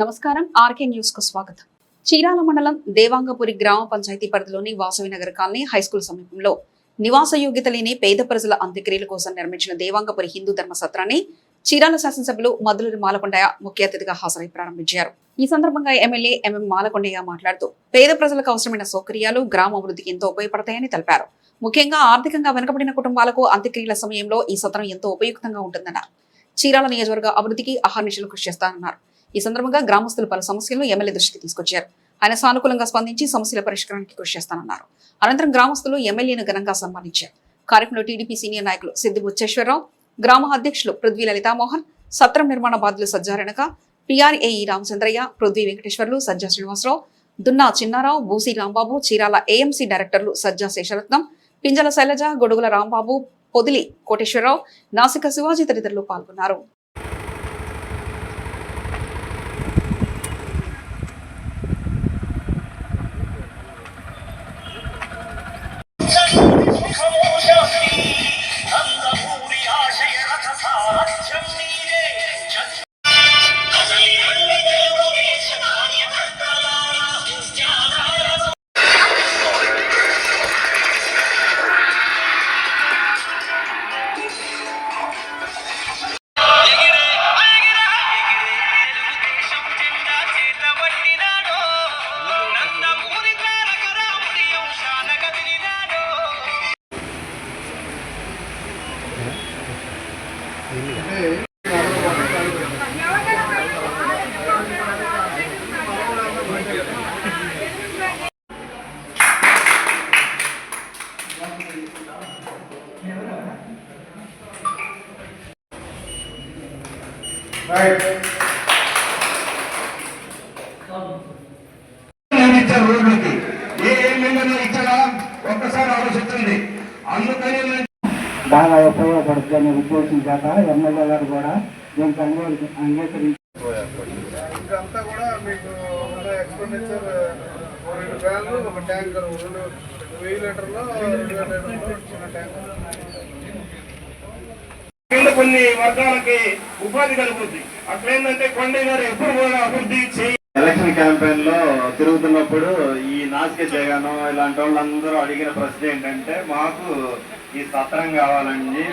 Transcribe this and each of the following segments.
నమస్కారం RK news కు స్వాగతం. చీరాల మండలం దేవాంగపురి గ్రామ పంచాయతీ పరిధిలోని వాసవి నగర్ కాలనీ హైస్కూల్ సమీపంలో నివాస యోగ్యత లేని పేద ప్రజల అంత్యక్రియల కోసం నిర్మించిన దేవాంగపురి హిందూ ధర్మ సత్రాన్ని చీరాల శాసనసభ్యులు మద్దులూరి మాలకొండయ్య ముఖ్య అతిథిగా హాజరై ప్రారంభించారు. ఈ సందర్భంగా ఎమ్మెల్యే ఎంఎం మాలకొండయ్య మాట్లాడుతూ పేద ప్రజలకు అవసరమైన సౌకర్యాలు గ్రామ అభివృద్ధికి ఎంతో ఉపయోగపడతాయని తెలిపారు. ముఖ్యంగా ఆర్థికంగా వెనుకబడిన కుటుంబాలకు అంత్యక్రియల సమయంలో ఈ సత్రం ఎంతో ఉపయుక్తంగా ఉంటుందన్నారు. చీరాల నియోజకవర్గ అభివృద్ధికి అహర్నిశలు కృషి చేస్తానన్నారు. ఈ సందర్భంగా గ్రామస్తులు పలు సమస్యలను ఎమ్మెల్యే దృష్టికి తీసుకొచ్చారు. ఆయన సానుకూలంగా స్పందించి సమస్యల పరిష్కారానికి కృషి చేస్తానన్నారు. అనంతరం గ్రామస్తులు ఎమ్మెల్యేను ఘనంగా సన్మానించారు. కార్యక్రమంలో టీడీపీ సీనియర్ నాయకులు సిద్ది బుచ్చేశ్వరరావు, గ్రామ అధ్యక్షులు పృథ్వీ లలితామోహన్, సత్రం నిర్మాణ బాధ్యులు సజ్జా రేణుక, పిఆర్ఏఈ రామచంద్రయ్య, పృథ్వీ వెంకటేశ్వర్లు, సజ్జా శ్రీనివాసరావు, దున్నా చిన్నారావు, బూసి రాంబాబు, చీరాల ఏఎంసీ డైరెక్టర్లు సజ్జా శేషరత్నం, పింజల శైలజ, గొడుగుల రాంబాబు, పొదిలి కోటేశ్వరరావు, నాసిక శివాజీ తదితరులు పాల్గొన్నారు. రోడ్లకి ఇచ్చాడా ఒక్కసారి ఆలోచించండి. అందుకని బాగా ఉపయోగపడుతుందని ఉద్దేశించాక ఎమ్మెల్యే గారు కూడా దీనికి అంగీకరించారు. ఇంకంతా కూడా మీకు ఎక్స్పెండిచర్ 2 వ్యాన్లు, ఒక ట్యాంకర్, 2,000 లీటర్లు, 2,000 లీటర్లు చిన్న ట్యాంకర్. కింద కొన్ని వర్గాలకి ఉపాధి కలుగుతుంది. అట్లేందంటే కొండయ్య గారు ఎప్పుడు కూడా అభివృద్ధి చేయాలి. ఎలక్షన్ క్యాంపెయిన్ లో తిరుగుతున్నప్పుడు ఈ నాసిక జగన్ ఇలాంటి వాళ్ళందరూ అడిగిన ప్రశ్న ఏంటంటే, మాకు ఈ సత్రం కావాలండి,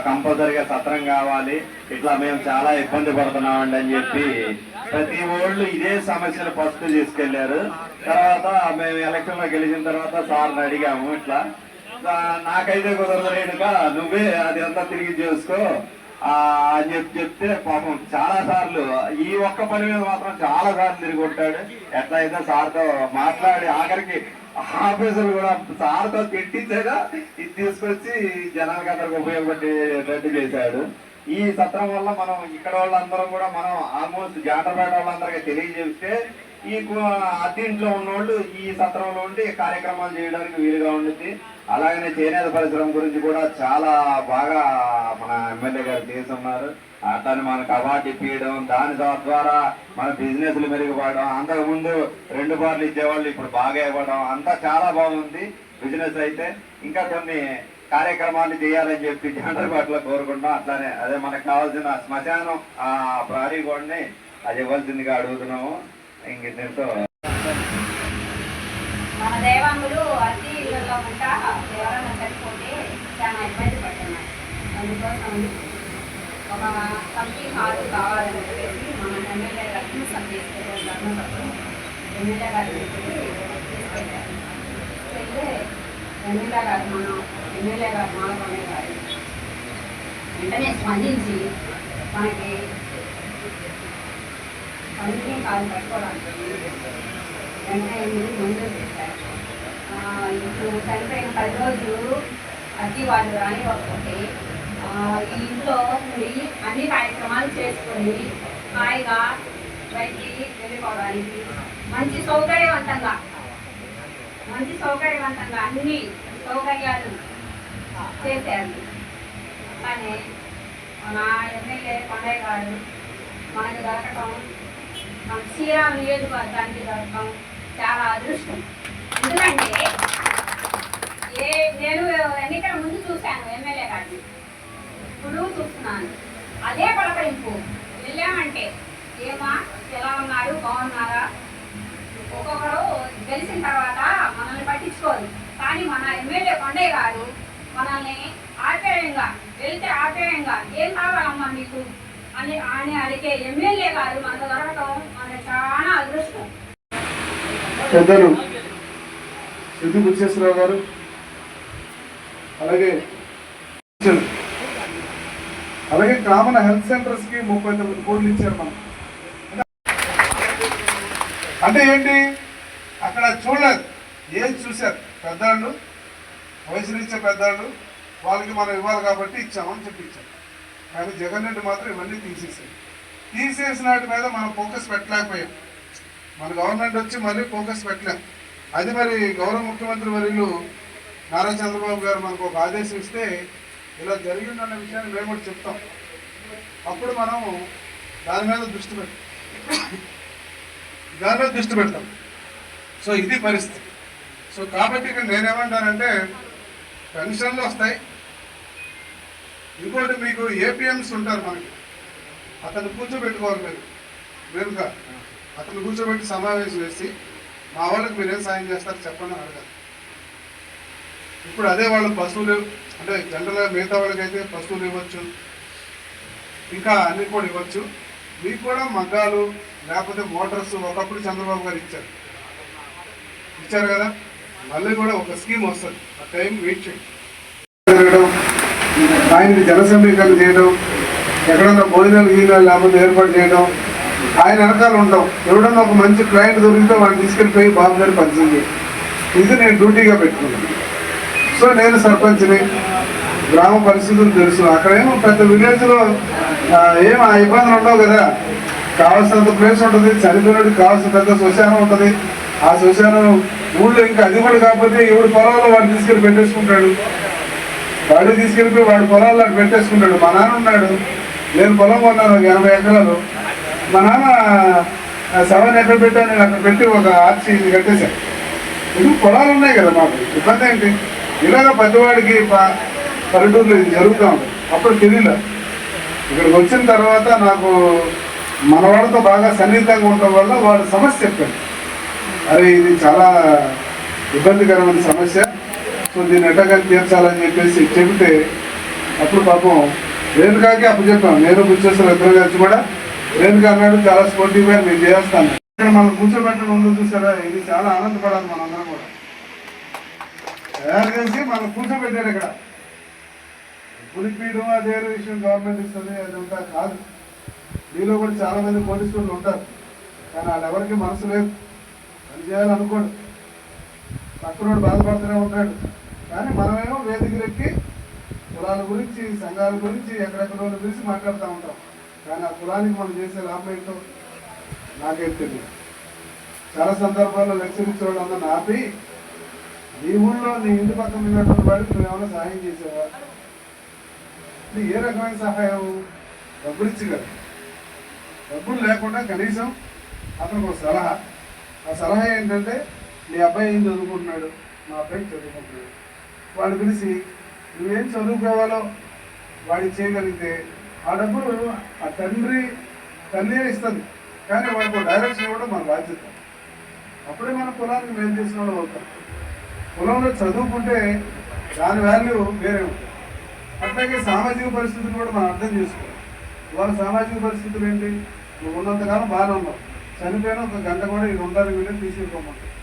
కంపల్సరిగా సత్రం కావాలి, ఇట్లా మేము చాలా ఇబ్బంది పడుతున్నామండి అని చెప్పి ప్రతి వాళ్ళు ఇదే సమస్యలు ఫస్ట్ తీసుకెళ్లారు. తర్వాత మేము ఎలక్షన్ లో గెలిచిన తర్వాత సార్ని అడిగాము, ఇట్లా నాకైతే కుదరలేడుగా నువ్వే అది అంతా తిరిగి చేసుకో అని చెప్తే పాపం చాలా సార్లు ఈ ఒక్క పని మీద మాత్రం చాలా సార్లు తిరిగి కొట్టాడు. ఎట్లా అయితే సార్తో మాట్లాడి ఆఖరికి ఆఫీసులు కూడా సార్తో తిట్టించాక ఇది తీసుకొచ్చి జనానికి అందరికి ఉపయోగపడేటట్టు చేశాడు. ఈ సత్రం వల్ల మనం ఇక్కడ వాళ్ళందరం కూడా మనం ఆల్మోస్ట్ జాటర్పేట వాళ్ళందరికీ తెలియజేస్తే ఈ అద్దీంట్లో ఉన్నోళ్ళు ఈ సత్రంలో ఉండి కార్యక్రమాలు చేయడానికి వీలుగా ఉంటుంది. అలాగనే చేనేత పరిశ్రమ గురించి కూడా చాలా బాగా మన ఎమ్మెల్యే గారు చేస్తున్నారు. అతను మనకు అవార్డు ఇప్పించడం, దాని ద్వారా మన బిజినెస్లు మెరుగుపడడం, అంతకుముందు 2 బార్లు ఇచ్చేవాళ్ళు ఇప్పుడు బాగా ఇవ్వడం, అంతా చాలా బాగుంది బిజినెస్. అయితే ఇంకా కొన్ని కార్యక్రమాలు చేయాలని చెప్పి జనరల్ కోరుకుంటాం. అట్లానే అదే మనకు కావాల్సిన శ్మశానం ఆ ప్రహరీ గోడని అది ఇవ్వాల్సిందిగా అడుగుతున్నాము. ఇంకెంతో మన దేవాంగులు అతి ఇళ్ళలో ఉంటా ఎవరైనా చనిపోతే చాలా ఇబ్బంది పడుతున్నారు. అందుకోసం ఒక కమిటీ హాల్ కావాలని చెప్పేసి మన ఎమ్మెల్యే గారిని తీసుకెళ్ళారు. ధర్మసభలో ఎమ్మెల్యే గారిని తీసుకెళ్ళారు. అయితే ఎమ్మెల్యే గారు మాలకొండయ్య గారు వెంటనే స్పందించి మనకి కమిటీ హాల్ కట్టుకోవడానికి వెంటనే మంజూరు చేశారు. ఇప్పుడు చనిపోయిన 10 రోజులు అతి వాళ్ళు రానివ్వకపోతే ఈ ఇంట్లో అన్ని కార్యక్రమాలు చేసుకొని హాయిగా బయటికి వెళ్ళిపోవడానికి మంచి సౌకర్యవంతంగా అన్ని సౌకర్యాలు చేశారు. కానీ మన ఎమ్మెల్యే కొండయ్య గారు మనకు దొరకటం, మన శ్రీరామ నియోజకవర్గానికి దొరకటం చాలా అదృష్టం. ఎందుకంటే నేను ఎన్నికల ముందు చూశాను ఎమ్మెల్యే గారిని, ఇప్పుడు చూస్తున్నాను. అదే పలకరింపు వెళ్ళామంటే ఏమా ఎలా ఉన్నారు, బాగున్నారా? ఒక్కొక్కరు గెలిచిన తర్వాత మనల్ని పట్టించుకోరు. కానీ మన ఎమ్మెల్యే కొండయ్య గారు మనల్ని ఆప్యాయంగా, వెళ్తే ఆప్యాయంగా ఏం కావాలమ్మా మీకు అని అడిగే ఎమ్మెల్యే గారు మనకు దొరకటం మనకు చాలా అదృష్టం. పెద్దలు సిద్ధు బుచ్చేశ్వరరావు గారు, అలాగే కామన్ హెల్త్ సెంటర్స్ కి 39 కోట్లు ఇచ్చారు మనం. అంటే ఏంటి, అక్కడ చూడలేదు, ఏం చూశారు పెద్దవాళ్ళు, వయసు ఇచ్చే పెద్దవాళ్ళు, వాళ్ళకి మనం ఇవ్వాలి కాబట్టి ఇచ్చామని చెప్పి ఇచ్చాం. కానీ జగన్ రెడ్డి మాత్రం ఇవన్నీ తీసేసిన వాటి మీద మనం ఫోకస్ పెట్టలేకపోయాం. మన గవర్నమెంట్ వచ్చి మళ్ళీ ఫోకస్ పెట్టలేం. అది మరి గౌరవ ముఖ్యమంత్రి వర్యులు నారా చంద్రబాబు గారు మనకు ఒక ఆదేశం ఇస్తే ఇలా జరిగిందన్న విషయాన్ని మేము కూడా చెప్తాం. అప్పుడు మనం దాని మీద దృష్టి పెడతాం. సో ఇది పరిస్థితి. సో కాబట్టి ఇక్కడ నేనేమంటానంటే, పెన్షన్లు వస్తాయి. ఇంకోటి మీకు ఏపీఎంస్ ఉంటారు మనకి, అతను కూర్చోబెట్టుకోవాలి. మీరుగా అతను కూర్చోబెట్టి సమావేశం వేసి మా వాళ్ళకి మీరేం సాయం చేస్తారు చెప్పండి అని అడగాలి. ఇప్పుడు అదే వాళ్ళు పశువులు, అంటే జనరల్గా మిగతా వాళ్ళకైతే పశువులు ఇవ్వచ్చు, ఇంకా అన్ని కూడా ఇవ్వచ్చు. మీకు కూడా మగ్గాలు లేకపోతే మోటార్స్ ఒకప్పుడు చంద్రబాబు గారు ఇచ్చారు కదా, మళ్ళీ కూడా ఒక స్కీమ్ వస్తుంది. ఆ టైం వెయిట్ చేయడం, ఆయనకి జన సమీకరణ చేయడం, ఎక్కడన్నా భోజనాలు గీనాలు లేకపోతే ఏర్పాటు చేయడం, ఆయన వెనకాల ఉంటాం. ఎవడన్నా ఒక మంచి క్లయింట్ దొరికితే వాడిని తీసుకెళ్ళిపోయి బాబు గారి పరిచయం చేయడం, ఇది నేను డ్యూటీగా పెట్టుకున్నాను. సో నేను సర్పంచ్ని, గ్రామ పరిస్థితులు తెలుసు. అక్కడేమో పెద్ద విలేజ్లో ఏం ఆ ఇబ్బందులు ఉండవు కదా. కావాల్సినంత ప్లేస్ ఉంటుంది, చనిపోయినట్టు కావాల్సిన పెద్ద శ్మశానం ఉంటుంది. ఆ శ్మశానం ఊళ్ళో ఇంకా అది కూడా కాకపోతే ఎవడు పొలాల్లో వాడు తీసుకెళ్ళి పెట్టేసుకుంటాడు. వాడు తీసుకెళ్ళిపోయి వాడి పొలాల్లో పెట్టేసుకుంటాడు. మా నాన్న ఉన్నాడు, నేను పొలం కొన్నాను 80 ఎకరాలు. మా నాన్న 7 ఎక్కడ పెట్టాను, నేను అక్కడ పెట్టి ఒక ఆర్చి కట్టేశాను. ఇది పొలాలు ఉన్నాయి కదా, మాకు ఇబ్బంది ఏంటి. ఇలాగ పెద్దవాడికి పల్లెటూరులో ఇది జరుగుతూ ఉంది. అప్పుడు తెలియదు. ఇక్కడికి వచ్చిన తర్వాత నాకు మనవాడితో బాగా సన్నిహితంగా ఉండటం వల్ల వాడు సమస్య చెప్పాడు. అరే ఇది చాలా ఇబ్బందికరమైన సమస్య, సో దీన్ని ఎట్టగా తీర్చాలని చెప్పేసి చెబితే అప్పుడు పాపం రేణుకాకి అప్పు చెప్పాను. నేను బుచ్చేశ్వర ఇద్దరు కలిసి కూడా రేణుక అన్నాడు చాలా స్పోర్టివ్గా నేను చేస్తాను. ఇక్కడ మనం కూర్చోబెట్టడం ఉందో చూసారా, ఇది చాలా ఆనందపడాలి. మనందరం కూడా తయారు చేసి మనం కూర్చోబెట్టారు. ఇక్కడ పులిపీయడం అదే విషయం గవర్నమెంట్ ఇస్తుంది, అదంతా కాదు. మీలో కూడా చాలా మంది పోలీసు వాళ్ళు ఉంటారు, కానీ వాళ్ళెవరికి మనసు లేదు, పని చేయాలనుకోడు. పక్కనోడు బాధపడుతూనే ఉంటాడు. కానీ మనమేమో వేదికలెక్కి కులాల గురించి, సంఘాల గురించి, ఎక్కడెక్కడ గురించి మాట్లాడుతూ ఉంటాం. కానీ ఆ కులానికి మనం చేసే లాభం ఏంటో నాకేం తెలియదు. చాలా సందర్భాల్లో లెక్చర్ ఇచ్చేవాళ్ళు అందరిని ఆపి, నీ ఊళ్ళో నీ ఇంటి పక్కన ఉన్నటువంటి వాడికి నువ్వేమైనా సహాయం చేసేవా? ఇది ఏ రకమైన సహాయం? డబ్బులు ఇచ్చి కదా. డబ్బులు లేకుండా కనీసం అతనికి ఒక సలహా. ఆ సలహా ఏంటంటే, నీ అబ్బాయి ఏం చదువుకుంటున్నాడు, మా అబ్బాయి చదువుకుంటున్నాడు, వాడు పిలిచి నువ్వేం చదువుకోవాలో వాడికి చేయగలిగితే ఆ డబ్బులు ఆ తల్లి ఇస్తుంది. కానీ వాడికి డైరెక్షన్ ఇవ్వడం మన బాధ్యత. అప్పుడే మన కులానికి మేలు చేసిన వాళ్ళు అవుతాం. కులంలో చదువుకుంటే దాని వాల్యూ వేరే ఉంటుంది. అట్లాగే సామాజిక పరిస్థితులు కూడా మనం అర్థం చేసుకోవాలి. వాళ్ళ సామాజిక పరిస్థితులు ఏంటి? నువ్వు ఉన్నంతకాలం బాగానే ఉన్నావు, చనిపోయినా ఒక గంట కూడా ఇది ఉండాలని వీళ్ళే తీసుకోమంటారు.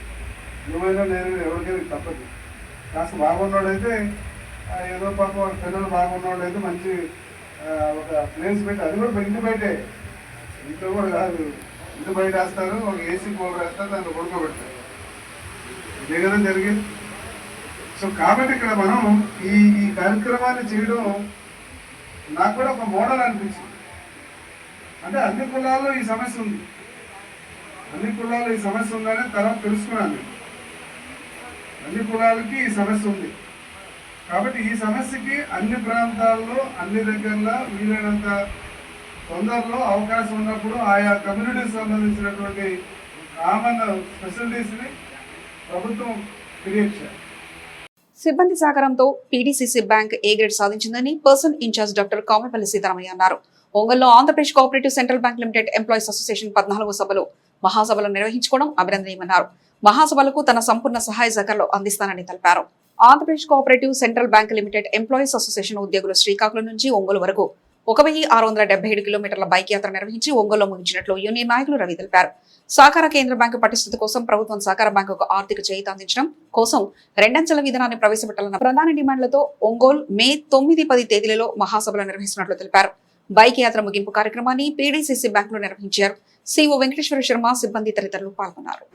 నువ్వైనా నేను ఎవరికైనా తప్పదు. కాస్త బాగున్నాడైతే ఏదో పాపం పిల్లలు బాగున్నాడైతే మంచి ఒక ప్లేస్ పెట్టి, అది కూడా ఇంటి బయటే, ఇంట్లో కూడా కాదు, ఇంటి బయట వేస్తారు, ఒక ఏసీ కూలర్ వేస్తారు, దాన్ని పడుకోబెడతారు. ఇదే కదా జరిగింది. సో కాబట్టి ఇక్కడ మనం ఈ కార్యక్రమాన్ని చేయడం నాకు కూడా ఒక మోడల్ అనిపించింది. అంటే అన్ని కులాల్లో ఈ సమస్య ఉంది, అన్ని కులాల్లో ఈ సమస్య ఉందని తర్వాత తెలుసుకున్నాను. అన్ని కులాలకి ఈ సమస్య ఉంది. కాబట్టి ఈ సమస్యకి అన్ని ప్రాంతాల్లో అన్ని దగ్గరలో వీలైనంత తొందరలో అవకాశం ఉన్నప్పుడు ఆయా కమ్యూనిటీకి సంబంధించినటువంటి కామన్ ఫెసిలిటీస్ని ప్రభుత్వం క్రియేట్ చేయాలి. సిబ్బంది సహకారంతో పీడీసీసీ బ్యాంక్ ఏ గ్రేడ్ సాధించిందని person incharge doctor Kamepalli Seetharamaiah అన్నారు. ఒంగోలులో Andhra Pradesh cooperative central bank limited employees association 14వ సభలో మహాసభలు నిర్వహించుకోవడం అభినందనీయమన్నారు. మహాసభలకు తన సంపూర్ణ సహాయ సహకారాలు అందిస్తానని తెలిపారు. Andhra Pradesh cooperative central bank limited employees association ఉద్యోగులు శ్రీకాకుళం నుంచి ఒంగోలు వరకు 1677 కిలోమీటర్ల బైక్ యాత్ర నిర్వహించి ఒంగోలులో ముగించినట్లు యూనియన్ నాయకులు రవి తెలిపారు. సహకార కేంద్ర బ్యాంకు పటిష్టత కోసం ప్రభుత్వం సహకార బ్యాంకుకు ఆర్థిక చేయూత అందించడం కోసం 2 అంచెల విధానాన్ని ప్రవేశపెట్టాలన్న ప్రధాన డిమాండ్లతో ఒంగోలు మే 9-10 తేదీలలో మహాసభలు నిర్వహిస్తున్నట్లు తెలిపారు. బైక్ యాత్ర ముగింపు కార్యక్రమాన్ని పీడీసీసీ బ్యాంకులో నిర్వహించారు. సిఓ వెంకటేశ్వర శర్మ, సిబ్బంది తదితరులు పాల్గొన్నారు.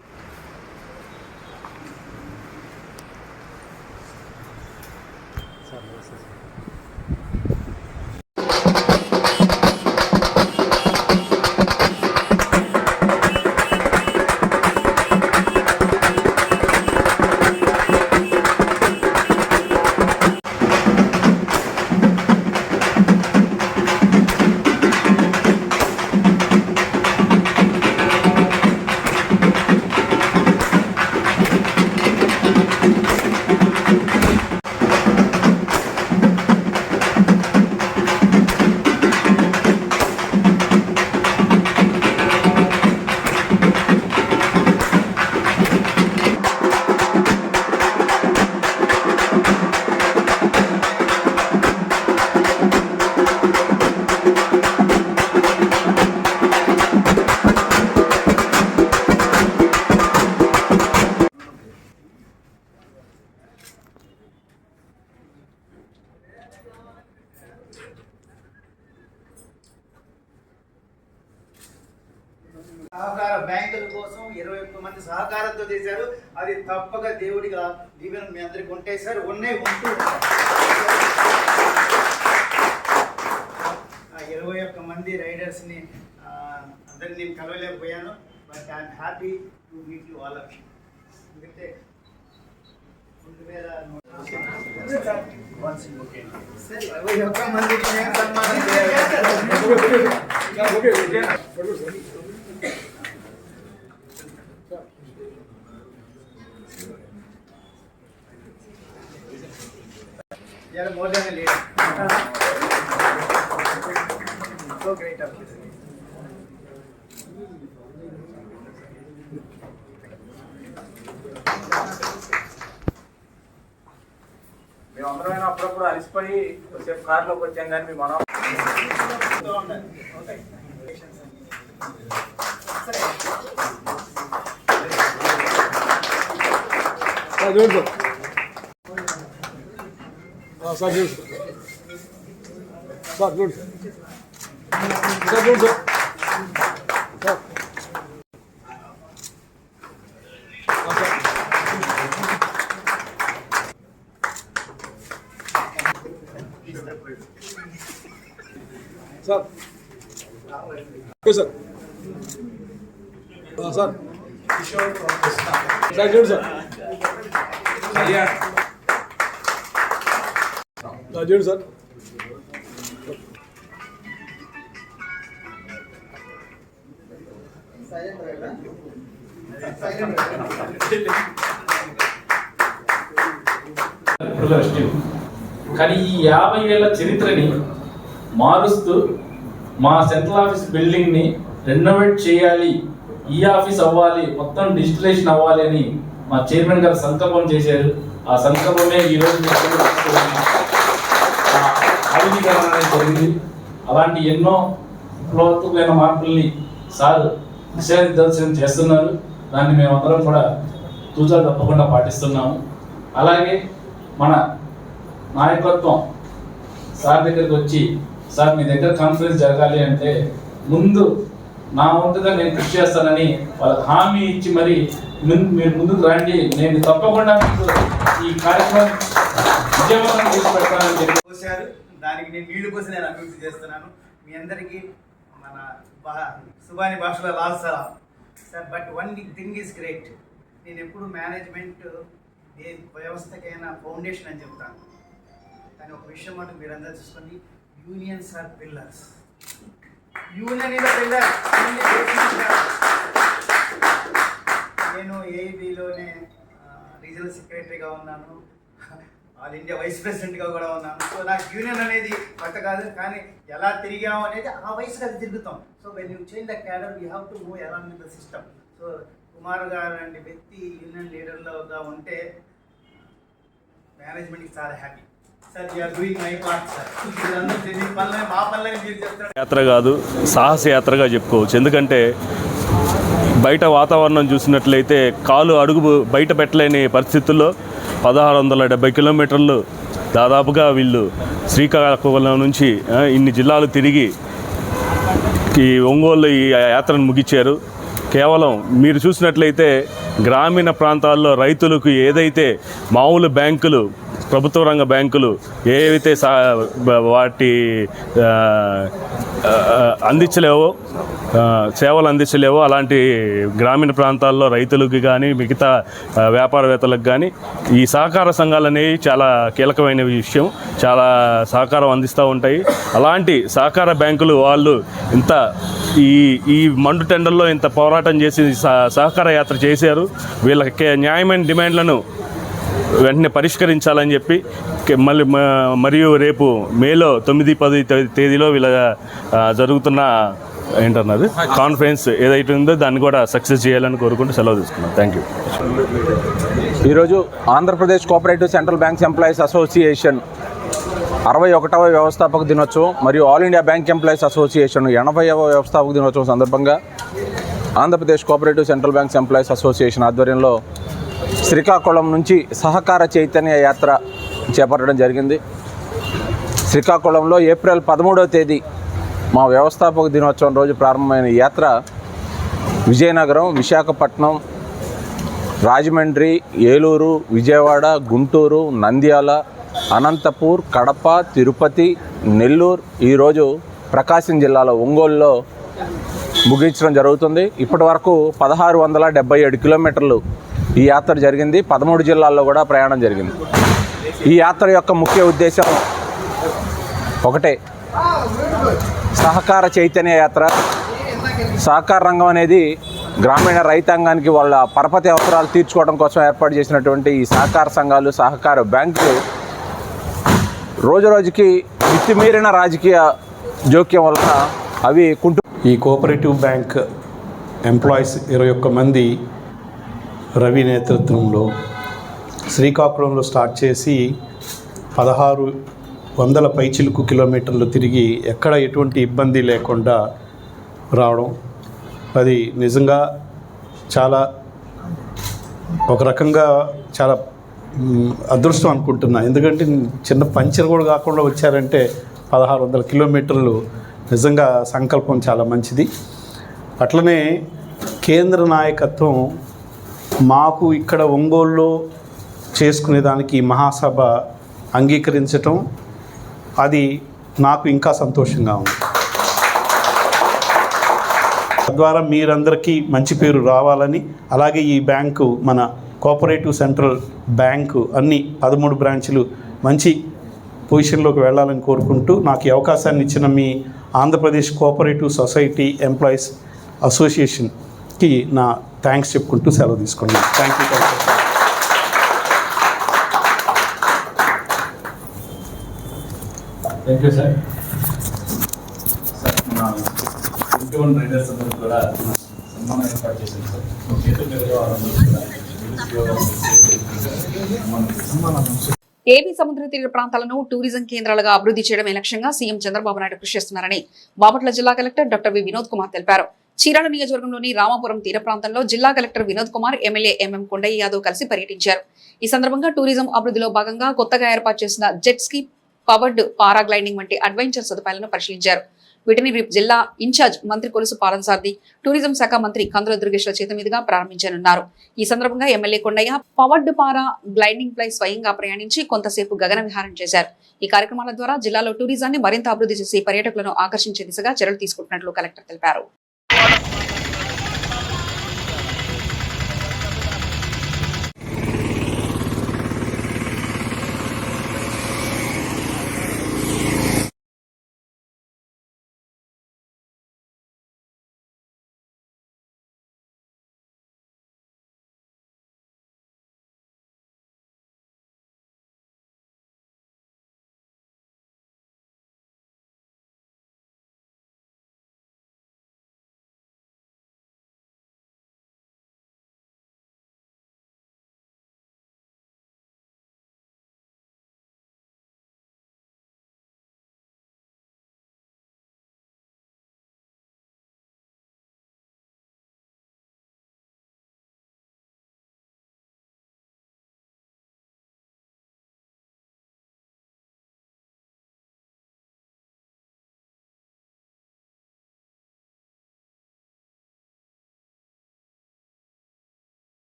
సహకార బ్యాంకుల కోసం 21 మంది సహకారంతో చేశారు. అది తప్పక దేవుడిగా దీవెన మీ అందరికి ఉంటాయి సార్, ఉంటూ 21 మంది రైడర్స్ని అందరినీ నేను కలవలేకపోయాను. But I'm happy to meet you all of you. ఎందుకంటే 21 మందికి నేను సన్మానం చేయాలి. You're more than a leader. So great of you. మేమందరం అప్పుడప్పుడు అలసిపోయి కొద్దిసేపు కార్లోకి వచ్చాం కానీ మీ మనం sir good sir good sir good sir okay sir sir sir good sir Kalyan చూడు సార్ కానీ ఈ 50 ఏళ్ల చరిత్రని మారుస్తూ మా సెంట్రల్ ఆఫీస్ బిల్డింగ్ని రెనోవేట్ చేయాలి, ఈ ఆఫీస్ అవ్వాలి, మొత్తం డిజిటలైజేషన్ అవ్వాలి అని మా చైర్మన్ గారు సంకల్పం చేశారు. ఆ సంకల్పమే ఈరోజు ఆధునీకరణ అనేది జరిగింది. అలాంటి ఎన్నో విప్లవాత్మకమైన మార్పుల్ని సార్ దిశానిర్దేశం చేస్తున్నారు. దాన్ని మేమందరం కూడా తూచా తప్పకుండా పాటిస్తున్నాము. అలాగే మన నాయకత్వం సార్ దగ్గరికి వచ్చి, సార్ మీ దగ్గర కాన్ఫరెన్స్ జరగాలి అంటే ముందు నా వంతుగా నేను కృషి చేస్తానని వాళ్ళకి హామీ ఇచ్చి మరి మీరు ముందుకు రండి, నేను తప్పకుండా మీకు ఈ కార్యక్రమం విజయవంతం చేసి పెడతానని చెప్పి పోసారు. దానికి నేను నీళ్లు పోసి నేను అభివృద్ధి చేస్తున్నాను. మీ అందరికీ మన సుబాని భాషలో లాల్ సలాం sir. But one thing is great, నేను ఎప్పుడు మేనేజ్మెంట్ ఏ వ్యవస్థకైనా ఫౌండేషన్ అని చెప్తాను. కానీ ఒక విషయం అంటే మీరందరూ చూసుకోండి, unions are pillars. Union is pillar. నేను ఏఐబిలోనే రీజనల్ సెక్రటరీగా ఉన్నాను. ఆల్ ఇండియా వైస్ ప్రెసిడెంట్గా కూడా ఉన్నాను. సో నాకు యూనియన్ అనేది కొత్త కాదు, కానీ ఎలా తిరిగాము అనేది ఆ వయసులో తిరుగుతాం. So when you change the cadre you have to move along with the system. So Kumar garu లాంటి వ్యక్తి యూనియన్ లీడర్లోగా ఉంటే మేనేజ్మెంట్కి చాలా happy. Sir you're doing my part sir. మా పనులని మీరు చెప్తారు. యాత్ర కాదు, సాహస యాత్రగా చెప్పుకోవచ్చు. ఎందుకంటే బయట వాతావరణం చూసినట్లయితే కాలు అడుగు బయట పెట్టలేని పరిస్థితుల్లో 1670 కిలోమీటర్లు దాదాపుగా వీళ్ళు శ్రీకాకుళం నుంచి ఇన్ని జిల్లాలు తిరిగి ఈ ఒంగోలు ఈ యాత్రను ముగించారు. కేవలం మీరు చూసినట్లయితే గ్రామీణ ప్రాంతాల్లో రైతులకు ఏదైతే మామూలు బ్యాంకులు, ప్రభుత్వ రంగ బ్యాంకులు ఏవైతే వాటి అందించలేవో, సేవలు అందించలేవో, అలాంటి గ్రామీణ ప్రాంతాల్లో రైతులకు కానీ మిగతా వ్యాపారవేత్తలకు కానీ ఈ సహకార సంఘాలు అనేవి చాలా కీలకమైన విషయం. చాలా సహకారం అందిస్తూ ఉంటాయి. అలాంటి సహకార బ్యాంకులు వాళ్ళు ఇంత ఈ మండు టెండర్లో ఇంత పోరాటం చేసి సహకార యాత్ర చేశారు. వీళ్ళకి న్యాయమైన డిమాండ్లను వెంటనే పరిష్కరించాలని చెప్పి మరియు రేపు మేలో 9-10 తేదీలో వీళ్ళ జరుగుతున్న ఏంటన్నది కాన్ఫరెన్స్ ఏదైతే ఉందో దాన్ని కూడా సక్సెస్ చేయాలని కోరుకుంటూ సెలవు తీసుకున్నాను. Thank you. ఈరోజు Andhra Pradesh cooperative central banks employees association 61వ వ్యవస్థాపక దినోత్సవం మరియు all India bank employees association 80వ వ్యవస్థాపక దినోత్సవం సందర్భంగా Andhra Pradesh cooperative central banks employees association ఆధ్వర్యంలో శ్రీకాకుళం నుంచి సహకార చైతన్య యాత్ర చేపట్టడం జరిగింది. శ్రీకాకుళంలో ఏప్రిల్ 13వ తేదీ మా వ్యవస్థాపక దినోత్సవం రోజు ప్రారంభమైన యాత్ర విజయనగరం, విశాఖపట్నం, రాజమండ్రి, ఏలూరు, విజయవాడ, గుంటూరు, నంద్యాల, అనంతపూర్, కడప, తిరుపతి, నెల్లూరు, ఈరోజు ప్రకాశం జిల్లాలో ఒంగోలులో ముగించడం జరుగుతుంది. ఇప్పటి వరకు 1677 కిలోమీటర్లు ఈ యాత్ర జరిగింది. 13 జిల్లాల్లో కూడా ప్రయాణం జరిగింది. ఈ యాత్ర యొక్క ముఖ్య ఉద్దేశం ఒకటే, సహకార చైతన్య యాత్ర. సహకార రంగం అనేది గ్రామీణ రైతాంగానికి వాళ్ళ పరపతి అవసరాలు తీర్చుకోవడం కోసం ఏర్పాటు చేసినటువంటి ఈ సహకార సంఘాలు, సహకార బ్యాంకులు రోజురోజుకి మితిమీరిన రాజకీయ జోక్యం వలన అవి ఈ కోఆపరేటివ్ బ్యాంక్ ఎంప్లాయీస్ 21 మంది రవి నేతృత్వంలో శ్రీకాకుళంలో స్టార్ట్ చేసి 1600 పైచిలుకు కిలోమీటర్లు తిరిగి ఎక్కడ ఎటువంటి ఇబ్బంది లేకుండా రావడం, అది నిజంగా చాలా ఒక రకంగా చాలా అదృష్టం అనుకుంటున్నా. ఎందుకంటే చిన్న పంచర్ కూడా కాకుండా వచ్చారంటే 1600 కిలోమీటర్లు నిజంగా సంకల్పం చాలా మంచిది. అట్లనే కేంద్ర నాయకత్వం మాకు ఇక్కడ ఒంగోలులో చేసుకునేదానికి మహాసభ అంగీకరించటం, అది నాకు ఇంకా సంతోషంగా ఉంది. తద్వారా మీరందరికీ మంచి పేరు రావాలని, అలాగే ఈ బ్యాంకు మన కోఆపరేటివ్ సెంట్రల్ బ్యాంకు అన్ని 13 బ్రాంచులు మంచి పొజిషన్లోకి వెళ్ళాలని కోరుకుంటూ నాకు ఈ అవకాశాన్ని ఇచ్చిన మీ ఆంధ్రప్రదేశ్ కోఆపరేటివ్ సొసైటీ ఎంప్లాయీస్ అసోసియేషన్కి నా థ్యాంక్స్ చెప్పుకుంటూ సెలవు తీసుకున్నాను. Thank you. Thank you sir. Riders అందరూ కూడా సన్మానం ఏర్పాటు చేశారు సార్. ఏపీ సముద్ర తీర ప్రాంతాలను టూరిజం కేంద్రాలుగా అభివృద్ధి చేయడమే లక్ష్యంగా సీఎం చంద్రబాబు నాయుడు కృషి చేస్తున్నారని బాపట్ల జిల్లా collector doctor V Vinod Kumar తెలిపారు. చీరాల నియోజకవర్గంలోని రామాపురం తీర ప్రాంతంలో జిల్లా collector Vinod Kumar, MLA MM Kondaiah Yadav కలిసి పర్యటించారు. ఈ సందర్భంగా టూరిజం అభివృద్ధిలో భాగంగా కొత్తగా ఏర్పాటు చేసిన జెట్ స్కీ, పవర్డ్ పారాగ్లైడింగ్ వంటి అడ్వెంచర్ సదుపాయాలను పరిశీలించారు. వీటిని జిల్లా ఇన్ఛార్జ్ మంత్రి కొలుసు పాలన్సార్ది, టూరిజం శాఖ మంత్రి కందుల దుర్గేశ్వర చేతుల మీదుగా ప్రారంభించనున్నారు. ఈ సందర్భంగా ఎమ్మెల్యే కొండయ్య పవర్డ్ పారా గ్లైడింగ్ పై స్వయంగా ప్రయాణించి కొంతసేపు గగన విహారం చేశారు. ఈ కార్యక్రమాల ద్వారా జిల్లాలో టూరిజాన్ని మరింత అభివృద్ధి చేసి పర్యాటకులను ఆకర్షించే దిశగా చర్యలు తీసుకుంటున్నట్లు కలెక్టర్ తెలిపారు.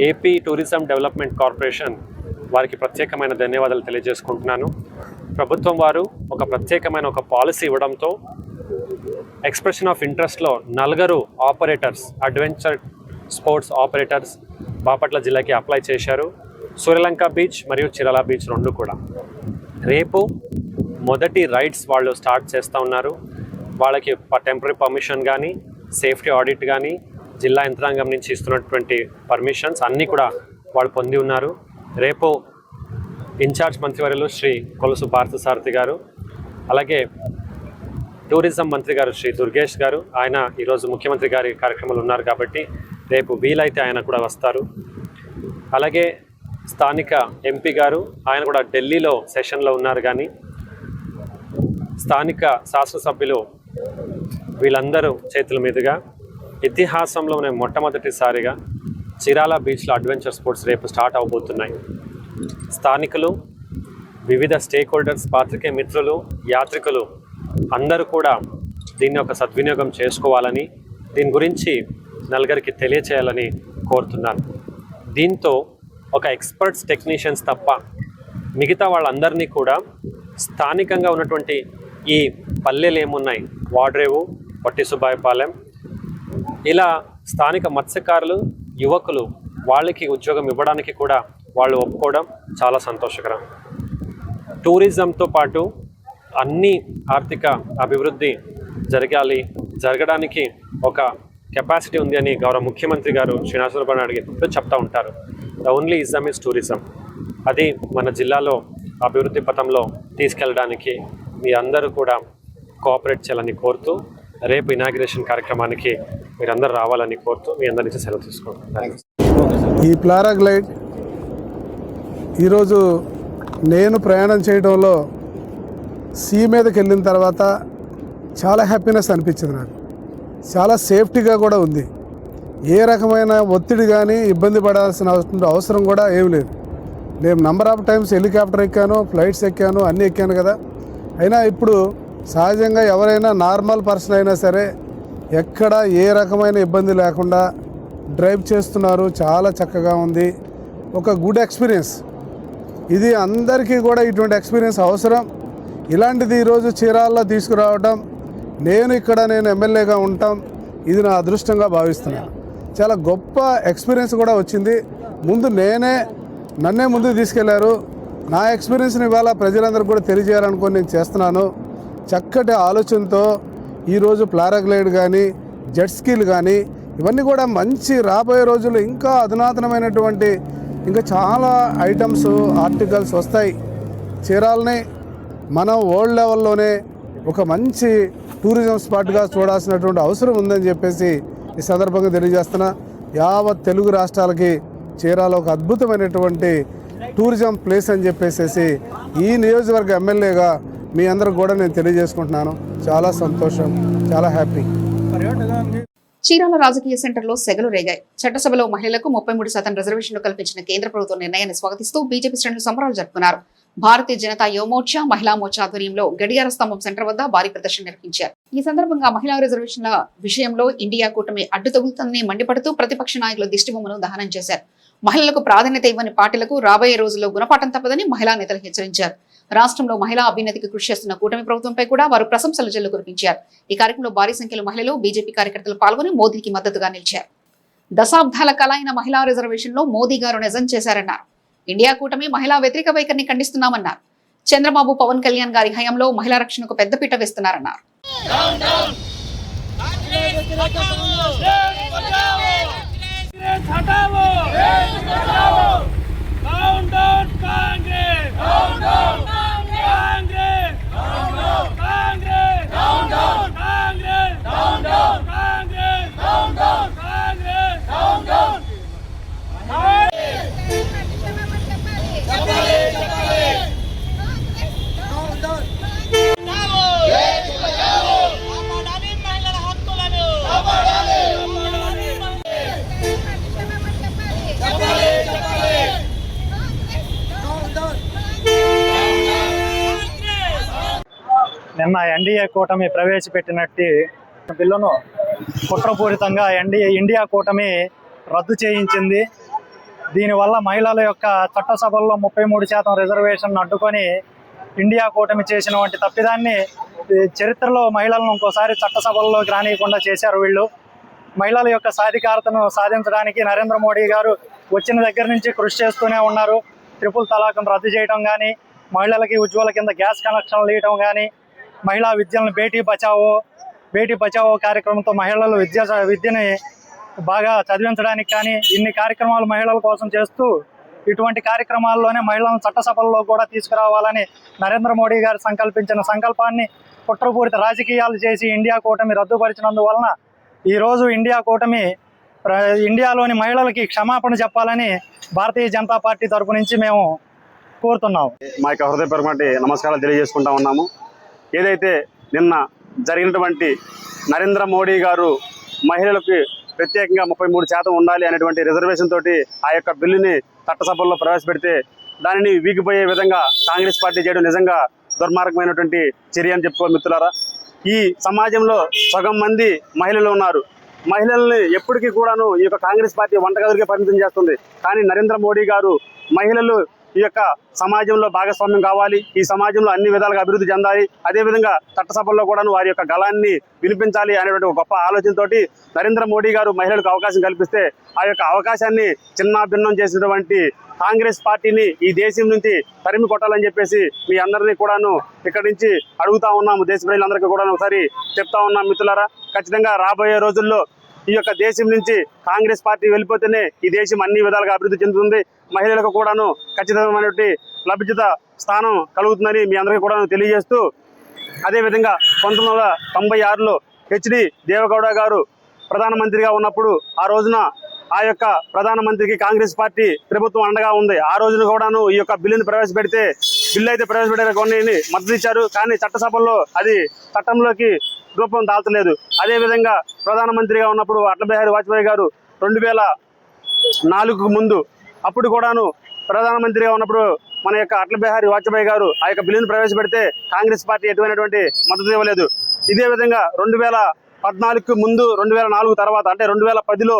ఏపీ టూరిజం డెవలప్మెంట్ కార్పొరేషన్ వారికి ప్రత్యేకమైన ధన్యవాదాలు తెలియజేసుకుంటున్నాను. ప్రభుత్వం వారు ఒక ప్రత్యేకమైన ఒక పాలసీ ఇవ్వడంతో ఎక్స్ప్రెషన్ ఆఫ్ ఇంట్రెస్ట్లో 4 operators, adventure sports operators Bapatla జిల్లాకి అప్లై చేశారు. సూర్యలంక బీచ్ మరియు చిరాల బీచ్ 2 కూడా. రేపు మొదటి రైడ్స్ వాళ్ళు స్టార్ట్ చేస్తూ ఉన్నారు. వాళ్ళకి టెంపరీ పర్మిషన్ కానీ, సేఫ్టీ ఆడిట్ కానీ, జిల్లా యంత్రాంగం నుంచి ఇస్తున్నటువంటి పర్మిషన్స్ అన్నీ కూడా వాళ్ళు పొంది ఉన్నారు. రేపు ఇన్ఛార్జ్ మంత్రివర్యులు శ్రీ కొలుసు పార్థసారథి గారు, అలాగే టూరిజం మంత్రి గారు శ్రీ దుర్గేష్ గారు, ఆయన ఈరోజు ముఖ్యమంత్రి గారి కార్యక్రమాలు ఉన్నారు కాబట్టి రేపు వీలైతే ఆయన కూడా వస్తారు. అలాగే స్థానిక ఎంపీ గారు, ఆయన కూడా ఢిల్లీలో సెషన్లో ఉన్నారు. కానీ స్థానిక శాసనసభ్యులు వీళ్ళందరూ చేతుల మీదుగా ఇతిహాసంలోనే మొట్టమొదటిసారిగా చిరాల బీచ్లో అడ్వెంచర్ స్పోర్ట్స్ రేపు స్టార్ట్ అవబోతున్నాయి. స్థానికులు, వివిధ స్టేక్ హోల్డర్స్, పాత్రికేయ మిత్రులు, యాత్రికులు అందరూ కూడా దీన్ని ఒక సద్వినియోగం చేసుకోవాలని, దీని గురించి నలుగురికి తెలియచేయాలని కోరుతున్నాను. దీంతో ఒక ఎక్స్పర్ట్స్, టెక్నీషియన్స్ తప్ప మిగతా వాళ్ళందరినీ కూడా స్థానికంగా ఉన్నటువంటి ఈ పల్లెలు ఏమున్నాయి, వాడ్రేవు, పొట్టి సుబ్బాయపాలెం, ఇలా స్థానిక మత్స్యకారులు, యువకులు, వాళ్ళకి ఉద్యోగం ఇవ్వడానికి కూడా వాళ్ళు ఒప్పుకోవడం చాలా సంతోషకరం. టూరిజంతో పాటు అన్ని ఆర్థిక అభివృద్ధి జరగడానికి ఒక కెపాసిటీ ఉంది అని గౌరవ ముఖ్యమంత్రి గారు శ్రీనివాసరావు నాయుడు గారు చెప్తూ ఉంటారు. The only ism is tourism. అది మన జిల్లాలో అభివృద్ధి పథంలో తీసుకెళ్ళడానికి మీ అందరూ కూడా కోఆపరేట్ చేయాలని కోరుతూ, రేపు ఇనాగ్రేషన్ కార్యక్రమానికి మీరందరూ రావాలని కోరుతూ మీ అందరి నుంచి సెలవు తీసుకుంటాను. ఈ పారాగ్లైడ్ ఈరోజు నేను ప్రయాణం చేయడంలో సీ మీదకి వెళ్ళిన తర్వాత చాలా హ్యాపీనెస్ అనిపించింది. నాకు చాలా సేఫ్టీగా కూడా ఉంది. ఏ రకమైన ఒత్తిడి కానీ ఇబ్బంది పడాల్సిన అవసరం కూడా ఏమి లేదు. నేను నంబర్ ఆఫ్ టైమ్స్ హెలికాప్టర్ ఎక్కాను, ఫ్లైట్స్ ఎక్కాను, అన్నీ ఎక్కాను కదా. అయినా ఇప్పుడు సహజంగా ఎవరైనా నార్మల్ పర్సన్ అయినా సరే ఎక్కడ ఏ రకమైన ఇబ్బంది లేకుండా డ్రైవ్ చేస్తున్నారు. చాలా చక్కగా ఉంది. ఒక గుడ్ ఎక్స్పీరియన్స్. ఇది అందరికీ కూడా ఇటువంటి ఎక్స్పీరియన్స్ అవసరం. ఇలాంటిది ఈరోజు చీరాల్లో తీసుకురావడం, నేను ఎమ్మెల్యేగా ఉంటాం, ఇది నా అదృష్టంగా భావిస్తున్నాను. చాలా గొప్ప ఎక్స్పీరియన్స్ కూడా వచ్చింది. ముందు నన్నే ముందుకు తీసుకెళ్లారు. నా ఎక్స్పీరియన్స్ని ఇవాళ ప్రజలందరికీ కూడా తెలియజేయాలనుకొని నేను చేస్తున్నాను. చక్కటి ఆలోచనతో ఈరోజు పారాగ్లైడ్ కానీ, జెట్ స్కీలు కానీ ఇవన్నీ కూడా మంచి రాబోయే రోజుల్లో ఇంకా అధునాతనమైనటువంటి ఇంకా చాలా ఐటమ్స్, ఆర్టికల్స్ వస్తాయి. చీరాలని మనం వరల్డ్ లెవెల్లోనే ఒక మంచి టూరిజం స్పాట్గా చూడాల్సినటువంటి అవసరం ఉందని చెప్పేసి ఈ సందర్భంగా తెలియజేస్తున్నా. యావత్ తెలుగు రాష్ట్రాలకి చీరాల ఒక అద్భుతమైనటువంటి టూరిజం ప్లేస్ అని చెప్పేసి ఈ నియోజకవర్గ ఎమ్మెల్యేగా మీ అందరికి కూడా నేను తెలియజేసుకుంటున్నాను. చాలా సంతోషం, చాలా హ్యాపీ. చీరాల రాజకీయ సెంటర్లో సెగలు రేగాయి. చట్టసభలో మహిళలకు 33% రిజర్వేషన్లు కల్పించిన కేంద్ర ప్రభుత్వ నిర్ణయాన్ని స్వాగతిస్తూ బీజేపీ శ్రేణులు సంబరాలు జరుపుకున్నారు. భారతీయ జనతా యువమోర్చా, మహిళా మోర్చా ఆధ్వర్యంలో గడియార స్తంభం సెంటర్ వద్ద భారీ ప్రదర్శన నిర్వహించారు. ఈ సందర్భంగా మహిళా రిజర్వేషన్ల విషయంలో ఇండియా కూటమి అడ్డు తగులుతుందని మండిపడుతూ ప్రతిపక్ష నాయకులు దిష్టిబొమ్మను దహనం చేశారు. మహిళలకు ప్రాధాన్యత ఇవ్వని పార్టీలకు రాబోయే రోజుల్లో గుణపాఠం తప్పదని మహిళా నేతలు హెచ్చరించారు. రాష్ట్రంలో మహిళా అభ్యున్నతికి కృషి చేస్తున్న కూటమి ప్రభుత్వంపై కూడా వారు ప్రశంసల జల్లు కురిపించారు. ఈ కార్యక్రమంలో భారీ సంఖ్యలో మహిళలు, బీజేపీ కార్యకర్తలు పాల్గొని మోదీకి మద్దతుగా నిలిచారు. దశాబ్దాల కల అయిన మహిళా రిజర్వేషన్లో మోదీ గారు నిజం చేశారన్నారు. ఇండియా కూటమి మహిళా వ్యతిరేక వైఖరిని ఖండిస్తున్నామన్నారు. చంద్రబాబు, పవన్ కళ్యాణ్ గారి హయాంలో మహిళా రక్షణకు పెద్దపీట వేస్తున్నారన్నారు. నిన్న ఎన్డీఏ కూటమి ప్రవేశపెట్టినట్టు బిల్లును కుట్రపూరితంగా ఇండియా కూటమి రద్దు చేయించింది. దీనివల్ల మహిళల యొక్క చట్టసభల్లో 33% రిజర్వేషన్ అడ్డుకొని ఇండియా కూటమి చేసిన వంటి తప్పిదాన్ని చరిత్రలో మహిళలను ఇంకోసారి చట్టసభల్లోకి రానియకుండా చేశారు వీళ్ళు. మహిళల యొక్క సాధికారతను సాధించడానికి నరేంద్ర మోడీ గారు వచ్చిన దగ్గర నుంచి కృషి చేస్తూనే ఉన్నారు. ట్రిపుల్ తలాక్ను రద్దు చేయడం కానీ, మహిళలకి ఉజ్వల కింద గ్యాస్ కనెక్షన్లు ఇవ్వడం కానీ, మహిళా విద్యలను బేటీ బచావో కార్యక్రమంతో మహిళలు విద్యని బాగా చదివించడానికి కానీ ఇన్ని కార్యక్రమాలు మహిళల కోసం చేస్తూ ఇటువంటి కార్యక్రమాల్లోనే మహిళలను చట్టసభల్లో కూడా తీసుకురావాలని నరేంద్ర మోడీ గారు సంకల్పించిన సంకల్పాన్ని కుట్రపూరిత రాజకీయాలు చేసి ఇండియా కూటమి రద్దుపరిచినందువలన ఈరోజు ఇండియా కూటమి ఇండియాలోని మహిళలకి క్షమాపణ చెప్పాలని భారతీయ జనతా పార్టీ తరపు నుంచి మేము కోరుతున్నాము. మా యొక్క హృదయపూర్వక నమస్కారాలు తెలియజేసుకుంటా ఉన్నాము. ఏదైతే నిన్న జరిగినటువంటి నరేంద్ర మోడీ గారు మహిళలకు ప్రత్యేకంగా 33% ఉండాలి అనేటువంటి రిజర్వేషన్ తోటి ఆ యొక్క బిల్లుని చట్టసభల్లో ప్రవేశపెడితే దానిని వీగిపోయే విధంగా కాంగ్రెస్ పార్టీ చేయడం నిజంగా దుర్మార్గమైనటువంటి చర్య అని చెప్పుకోవాలి మిత్రులారా. ఈ సమాజంలో సగం మంది మహిళలు ఉన్నారు. మహిళల్ని ఎప్పటికీ కూడాను ఈ యొక్క కాంగ్రెస్ పార్టీ వంటగదులకే పరిమితం చేస్తుంది. కానీ నరేంద్ర మోడీ గారు మహిళలు ఈ యొక్క సమాజంలో భాగస్వామ్యం కావాలి, ఈ సమాజంలో అన్ని విధాలుగా అభివృద్ధి చెందాలి, అదేవిధంగా చట్టసభల్లో కూడాను వారి యొక్క గళాన్ని వినిపించాలి అనేటువంటి ఒక గొప్ప ఆలోచనతోటి నరేంద్ర మోడీ గారు మహిళలకు అవకాశం కల్పిస్తే ఆ యొక్క అవకాశాన్ని చిన్నాభిన్నం చేసినటువంటి కాంగ్రెస్ పార్టీని ఈ దేశం నుంచి తరిమి కొట్టాలని చెప్పేసి మీ అందరినీ కూడాను ఇక్కడి నుంచి అడుగుతా ఉన్నాము. దేశ ప్రజలందరికీ కూడా ఒకసారి చెప్తా ఉన్నాం మిత్రులారా. ఖచ్చితంగా రాబోయే రోజుల్లో ఈ యొక్క దేశం నుంచి కాంగ్రెస్ పార్టీ వెళ్ళిపోతేనే ఈ దేశం అన్ని విధాలుగా అభివృద్ధి చెందుతుంది, మహిళలకు కూడాను ఖచ్చితమైనటువంటి లభిత స్థానం కలుగుతుందని మీ అందరికీ కూడా తెలియజేస్తూ, అదేవిధంగా 1996లో హెచ్డి దేవగౌడ గారు ప్రధానమంత్రిగా ఉన్నప్పుడు ఆ రోజున ఆ యొక్క ప్రధానమంత్రికి కాంగ్రెస్ పార్టీ ప్రభుత్వం అండగా ఉంది. ఆ రోజున కూడాను ఈ యొక్క బిల్లుని ప్రవేశపెడితే బిల్లు అయితే ప్రవేశపెట్టే కొన్ని మద్దతు ఇచ్చారు. కానీ చట్టసభల్లో అది చట్టంలోకి రూపం దాల్చలేదు. అదేవిధంగా ప్రధానమంత్రిగా ఉన్నప్పుడు అటల్ బిహారీ వాజ్పేయి గారు 2004కు ముందు అప్పుడు కూడాను ప్రధానమంత్రిగా ఉన్నప్పుడు మన యొక్క అటల్ బిహారీ వాజ్పేయి గారు ఆ యొక్క బిల్లును ప్రవేశపెడితే కాంగ్రెస్ పార్టీ ఎటువంటిటువంటి మద్దతు ఇవ్వలేదు. ఇదే విధంగా 2014కు ముందు 2004 తర్వాత అంటే 2010లో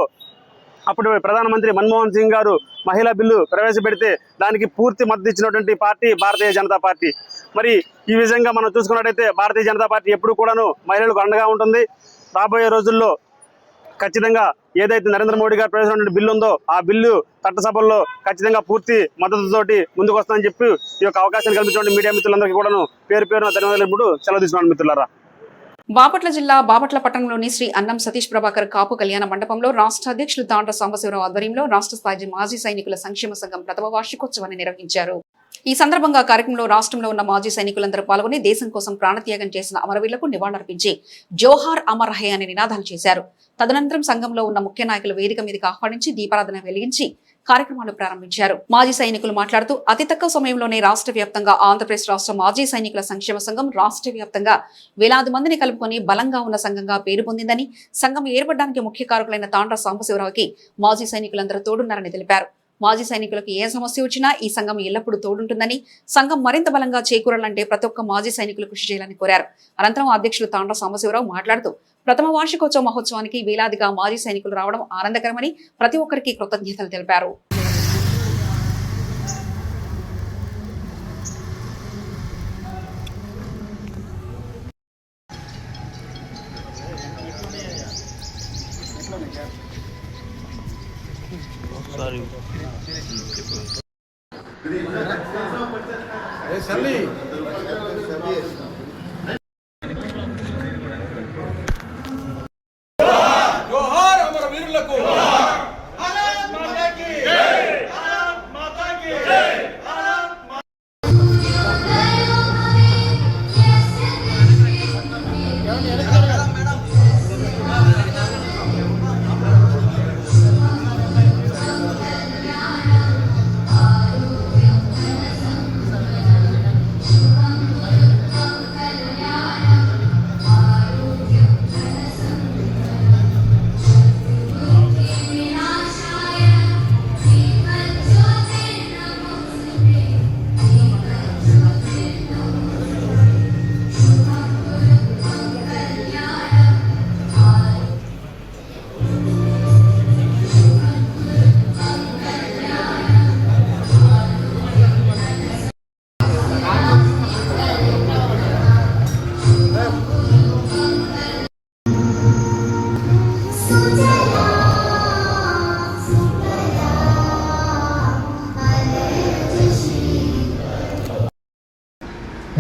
అప్పుడు ప్రధానమంత్రి మన్మోహన్ సింగ్ గారు మహిళా బిల్లు ప్రవేశపెడితే దానికి పూర్తి మద్దతు ఇచ్చినటువంటి పార్టీ భారతీయ జనతా పార్టీ. మరి ఈ విధంగా మనం చూసుకున్నట్టయితే భారతీయ జనతా పార్టీ ఎప్పుడు కూడాను మహిళలకు అండగా ఉంటుంది. రాబోయే రోజుల్లో ఖచ్చితంగా ఏదైతే నరేంద్ర మోడీ గారు ప్రవేశించిన బిల్లు ఉందో ఆ బిల్లు చట్టసభల్లో ఖచ్చితంగా పూర్తి మద్దతుతోటి ముందుకు వస్తుందని చెప్పి ఈ యొక్క అవకాశాన్ని కల్పించిన మీడియా మిత్రులందరికీ కూడాను పేరు ధన్యవాదాలు ఇప్పుడు సెలవు తీసుకున్నాను మిత్రులారా. బాపట్ల జిల్లా బాపట్ల పట్టణంలోని శ్రీ అన్నం సతీష్ ప్రభాకర్ కాపు కళ్యాణ మండపంలో రాష్ట్ర అధ్యక్షులు తాండ్ర సాంబశివరావు ఆధ్వర్యంలో రాష్ట్ర స్థాయి మాజీ సైనికుల సంక్షేమ సంఘం ప్రథమ వార్షికోత్సవాన్ని నిర్వహించారు. ఈ సందర్భంగా కార్యక్రమంలో రాష్ట్రంలో ఉన్న మాజీ సైనికులందరూ పాల్గొని దేశం కోసం ప్రాణత్యాగం చేసిన అమరవీరులకు నివాళులర్పించి జోహార్ అమర్ హై అనే నినాదాలు చేశారు. తదనంతరం సంఘంలో ఉన్న ముఖ్య నాయకులు వేదిక మీదకి ఆహ్వానించి దీపారాధన వెలిగించి కార్యక్రమాలు ప్రారంభించారు. మాజీ సైనికులు మాట్లాడుతూ అతి తక్కువ సమయంలోనే రాష్ట్ర వ్యాప్తంగా ఆంధ్రప్రదేశ్ రాష్ట్ర మాజీ సైనికుల సంక్షేమ సంఘం రాష్ట్ర వ్యాప్తంగా వేలాది మందిని కలుపుకొని బలంగా ఉన్న సంఘంగా పేరు పొందిందని, సంఘం ఏర్పడడానికి ముఖ్య కారకులైన తాండ్ర సాంబశివరావుకి మాజీ సైనికులందరూ తోడున్నారని తెలిపారు. మాజీ సైనికులకు ఏ సమస్య వచ్చినా ఈ సంఘం ఎల్లప్పుడూ తోడుంటుందని, సంఘం మరింత బలంగా చేకూరాలంటే ప్రతి ఒక్క మాజీ సైనికులు కృషి చేయాలని కోరారు. అనంతరం అధ్యక్షులు తాండ్ర సాంబశివరావు మాట్లాడుతూ ప్రథమ వార్షికోత్సవ మహోత్సవానికి వేలాదిగా మాజీ సైనికులు రావడం ఆనందకరమని ప్రతి ఒక్కరికి కృతజ్ఞతలు తెలిపారు. జోహార్ అమర వీరులకు.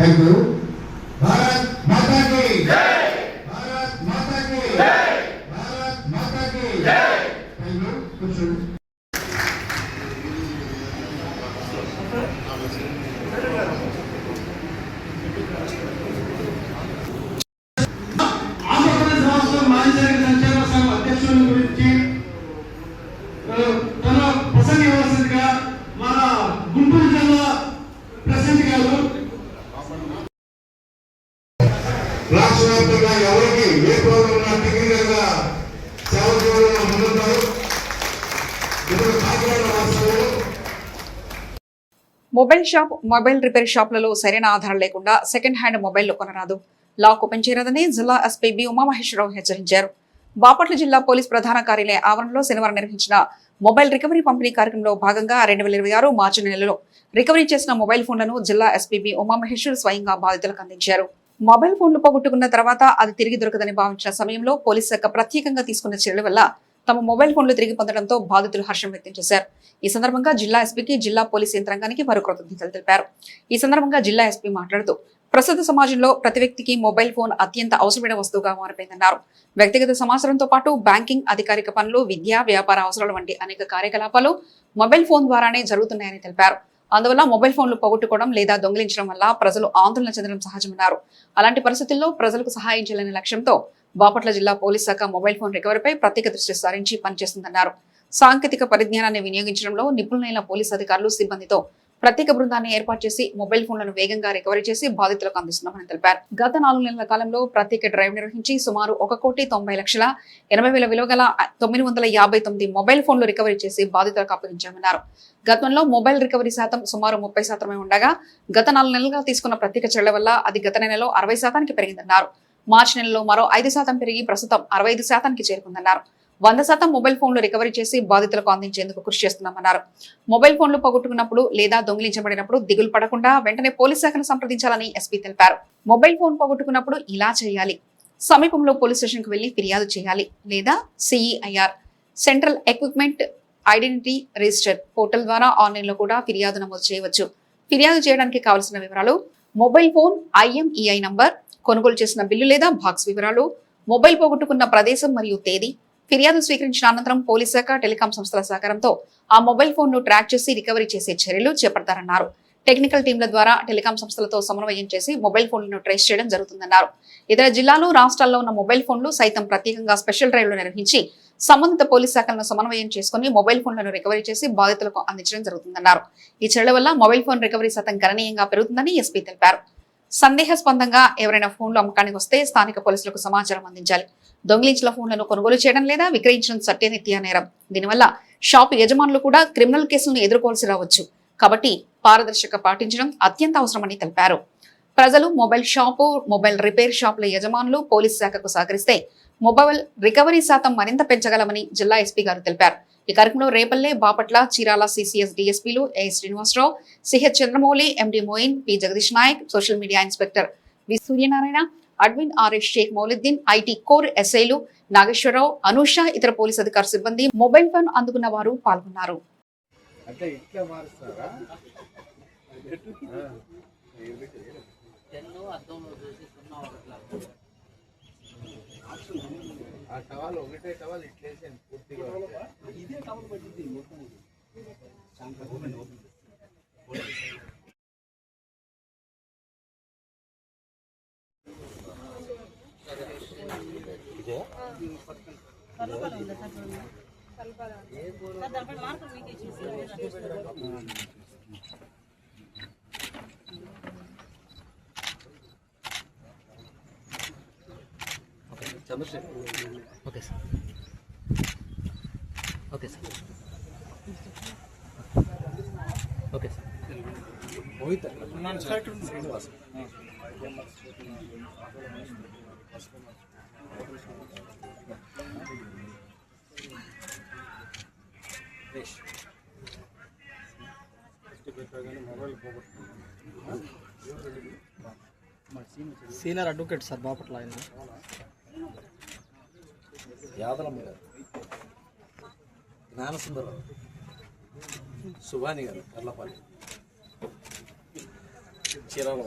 Thank you. భారత్ మాతా కీ జై, భారత్ మాతా కీ జై, భారత్ మాతా కీ జై. Thank you. కూర్చోండి. ఆంధ్రప్రదేశ్ రాష్ట్రం మానసిక సంక్షేమ సంఘం అధ్యక్షుల గురించి తన ప్రసంగ ఇవ్వాల్సిందిగా మన గుంటూరు జిల్లా ప్రెసిడెంట్ గారు. రాష్ట్ర వ్యాప్తంగా ఎవరికి ఏ ప్రోగ్రాం టెక్నికల్గా సేవ చేయడంలో ముందుంటారు. ఇప్పుడు కాకినాడ రాష్ట్రంలో మొబైల్ షాప్, మొబైల్ రిపేర్ షాపులలో సరైన ఆధారం లేకుండా సెకండ్ హ్యాండ్ మొబైల్ కొనరాదు, లాక్ ఓపెన్ చేయరాదని జిల్లా ఎస్పీ బి ఉమామహేశ్వరరావు హెచ్చరించారు. బాపట్ల జిల్లా పోలీస్ ప్రధాన కార్యాలయ ఆవరణలో శనివారం నిర్వహించిన మొబైల్ రికవరీ పంపిణీ కార్యక్రమంలో భాగంగా 2026 మార్చి నెలలో రికవరీ చేసిన మొబైల్ ఫోన్లను జిల్లా ఎస్పీ బి ఉమామహేశ్వర్ స్వయంగా బాధితులకు అందించారు. మొబైల్ ఫోన్లు పోగొట్టుకున్న తర్వాత అది తిరిగి దొరకదని భావించిన సమయంలో పోలీసు శాఖ ప్రత్యేకంగా తీసుకున్న చర్యల వల్ల తమ మొబైల్ ఫోన్లు తిరిగి పొందడంతో బాధితులు హర్షం వ్యక్తం చేశారు. ఈ సందర్భంగా జిల్లా ఎస్పీకి, జిల్లా పోలీస్ యంత్రాంగానికి వారు కృతజ్ఞతలు తెలిపారు. ఈ సందర్భంగా జిల్లా ఎస్పీ మాట్లాడుతూ ప్రస్తుత సమాజంలో ప్రతి వ్యక్తికి మొబైల్ ఫోన్ అత్యంత అవసరమైన వస్తువుగా మారిపోయిందన్నారు. వ్యక్తిగత సమాచారంతో పాటు బ్యాంకింగ్, అధికారిక పనులు, విద్య, వ్యాపార అవసరాలు వంటి అనేక కార్యకలాపాలు మొబైల్ ఫోన్ ద్వారానే జరుగుతున్నాయని తెలిపారు. అందువల్ల మొబైల్ ఫోన్లు పోగొట్టుకోవడం లేదా దొంగిలించడం వల్ల ప్రజలు ఆందోళన చెందడం సహజమన్నారు. అలాంటి పరిస్థితుల్లో ప్రజలకు సహాయం చేయాలనే లక్ష్యంతో బాపట్ల జిల్లా పోలీస్ శాఖ మొబైల్ ఫోన్ రికవరీపై ప్రత్యేక దృష్టి సారించి పనిచేస్తుందన్నారు. సాంకేతిక పరిజ్ఞానాన్ని వినియోగించడంలో నిపుణులైన పోలీసు అధికారులు, సిబ్బందితో ప్రత్యేక బృందాన్ని ఏర్పాటు చేసి మొబైల్ ఫోన్లను వేగంగా రికవరీ చేసి బాధితులకు అందిస్తున్నామని తెలిపారు. గత 4 నెలల కాలంలో ప్రత్యేక డ్రైవ్ నిర్వహించి సుమారు 1,90,80,000 విలువ గల 959 మొబైల్ ఫోన్లు రికవరీ చేసి బాధితులకు అప్పగించామన్నారు. గతంలో మొబైల్ రికవరీ శాతం సుమారు 30% ఉండగా గత 4 నెలలుగా తీసుకున్న ప్రత్యేక చర్యల వల్ల అది గత నెలలో 60% పెరిగిందన్నారు. మార్చి నెలలో మరో 5% పెరిగి ప్రస్తుతం 65% చేరుకుందన్నారు. 100% మొబైల్ ఫోన్లు రికవరీ చేసి బాధితులకు అందించేందుకు కృషి చేస్తున్నామన్నారు. మొబైల్ ఫోన్లు పోగొట్టుకున్నప్పుడు లేదా దొంగిలించబడినప్పుడు దిగులు పడకుండా వెంటనే పోలీస్ శాఖను సంప్రదించాలని ఎస్పీ తెలిపారు. మొబైల్ ఫోన్ పోగొట్టుకున్నప్పుడు ఇలా చేయాలి: సమీపంలో పోలీస్ స్టేషన్కు వెళ్లి ఫిర్యాదు చేయాలి, లేదా CEIR central equipment identity register portal ద్వారా ఆన్లైన్లో కూడా ఫిర్యాదు నమోదు చేయవచ్చు. ఫిర్యాదు చేయడానికి కావలసిన వివరాలు: మొబైల్ ఫోన్ IMEI నంబర్, కొనుగోలు చేసిన బిల్లు లేదా బాక్స్ వివరాలు, మొబైల్ పోగొట్టుకున్న ప్రదేశం మరియు తేదీ. ఫిర్యాదు స్వీకరించిన అనంతరం పోలీస్ శాఖ, టెలికాం సంస్థల సహకారంతో ఆ మొబైల్ ఫోన్ ను ట్రాక్ చేసి రికవరీ చేసే చర్యలు చేపడతారన్నారు. టెక్నికల్ టీంల ద్వారా టెలికాం సంస్థలతో సమన్వయం చేసి మొబైల్ ఫోన్లను ట్రేస్ చేయడం జరుగుతుందన్నారు. ఇతర జిల్లాలు, రాష్ట్రాల్లో ఉన్న మొబైల్ ఫోన్లు సైతం ప్రత్యేకంగా స్పెషల్ డ్రైవ్లు నిర్వహించి సంబంధిత పోలీస్ శాఖలను సమన్వయం చేసుకుని మొబైల్ ఫోన్లను రికవరీ చేసి బాధితులకు అందించడం జరుగుతుందన్నారు. ఈ చర్యల వల్ల మొబైల్ ఫోన్ రికవరీ శాతం గణనీయంగా పెరుగుతుందని ఎస్పీ తెలిపారు. సందేహాస్పదంగా ఎవరైనా ఫోన్లు అమ్మకానికి వస్తే స్థానిక పోలీసులకు సమాచారం అందించాలి. దొంగిలించిన ఫోన్లను కొనుగోలు చేయడం లేదా విక్రయించడం చట్టరీత్యా నేరం. దీనివల్ల షాపు యజమానులు కూడా క్రిమినల్ కేసులను ఎదుర్కోవాల్సి రావచ్చు. కాబట్టి పారదర్శక పాటించడం అత్యంత అవసరమని తెలిపారు. ప్రజలు మొబైల్ షాపు, మొబైల్ రిపేర్ షాపుల యజమానులు పోలీస్ శాఖకు సహకరిస్తే మొబైల్ రికవరీ శాతం మరింత పెంచగలమని జిల్లా ఎస్పీ గారు తెలిపారు. ఈ కార్యక్రమంలో రేపల్లె, బాపట్ల, చీరాల CCS DSPలు A. Srinivasarao, CH Chandramouli, MD Moin, P. Jagadish Nayak, social media inspector V. Suryanarayana, admin RS Shaik Mouliddin, IT core SIలు నాగేశ్వరరావు, అనూష, ఇతర పోలీస్ అధికార సిబ్బంది, మొబైల్ ఫోన్ అందుకున్న వారు పాల్గొన్నారు. ఆ టవల్ ఒకటే టవల్ ఇట్లేసాను పూర్తిగా ఇదే టవల్ పట్టింది మొత్తం Chandrasekhar. Okay sir, okay sir, okay sir. Mohit Srinivas. Senior advocate sir Bapatla ఆయన. యాదలమ్మ గారు, జ్ఞానసుందరం, సుభాని గారు, కర్లపాలి, చీరాల.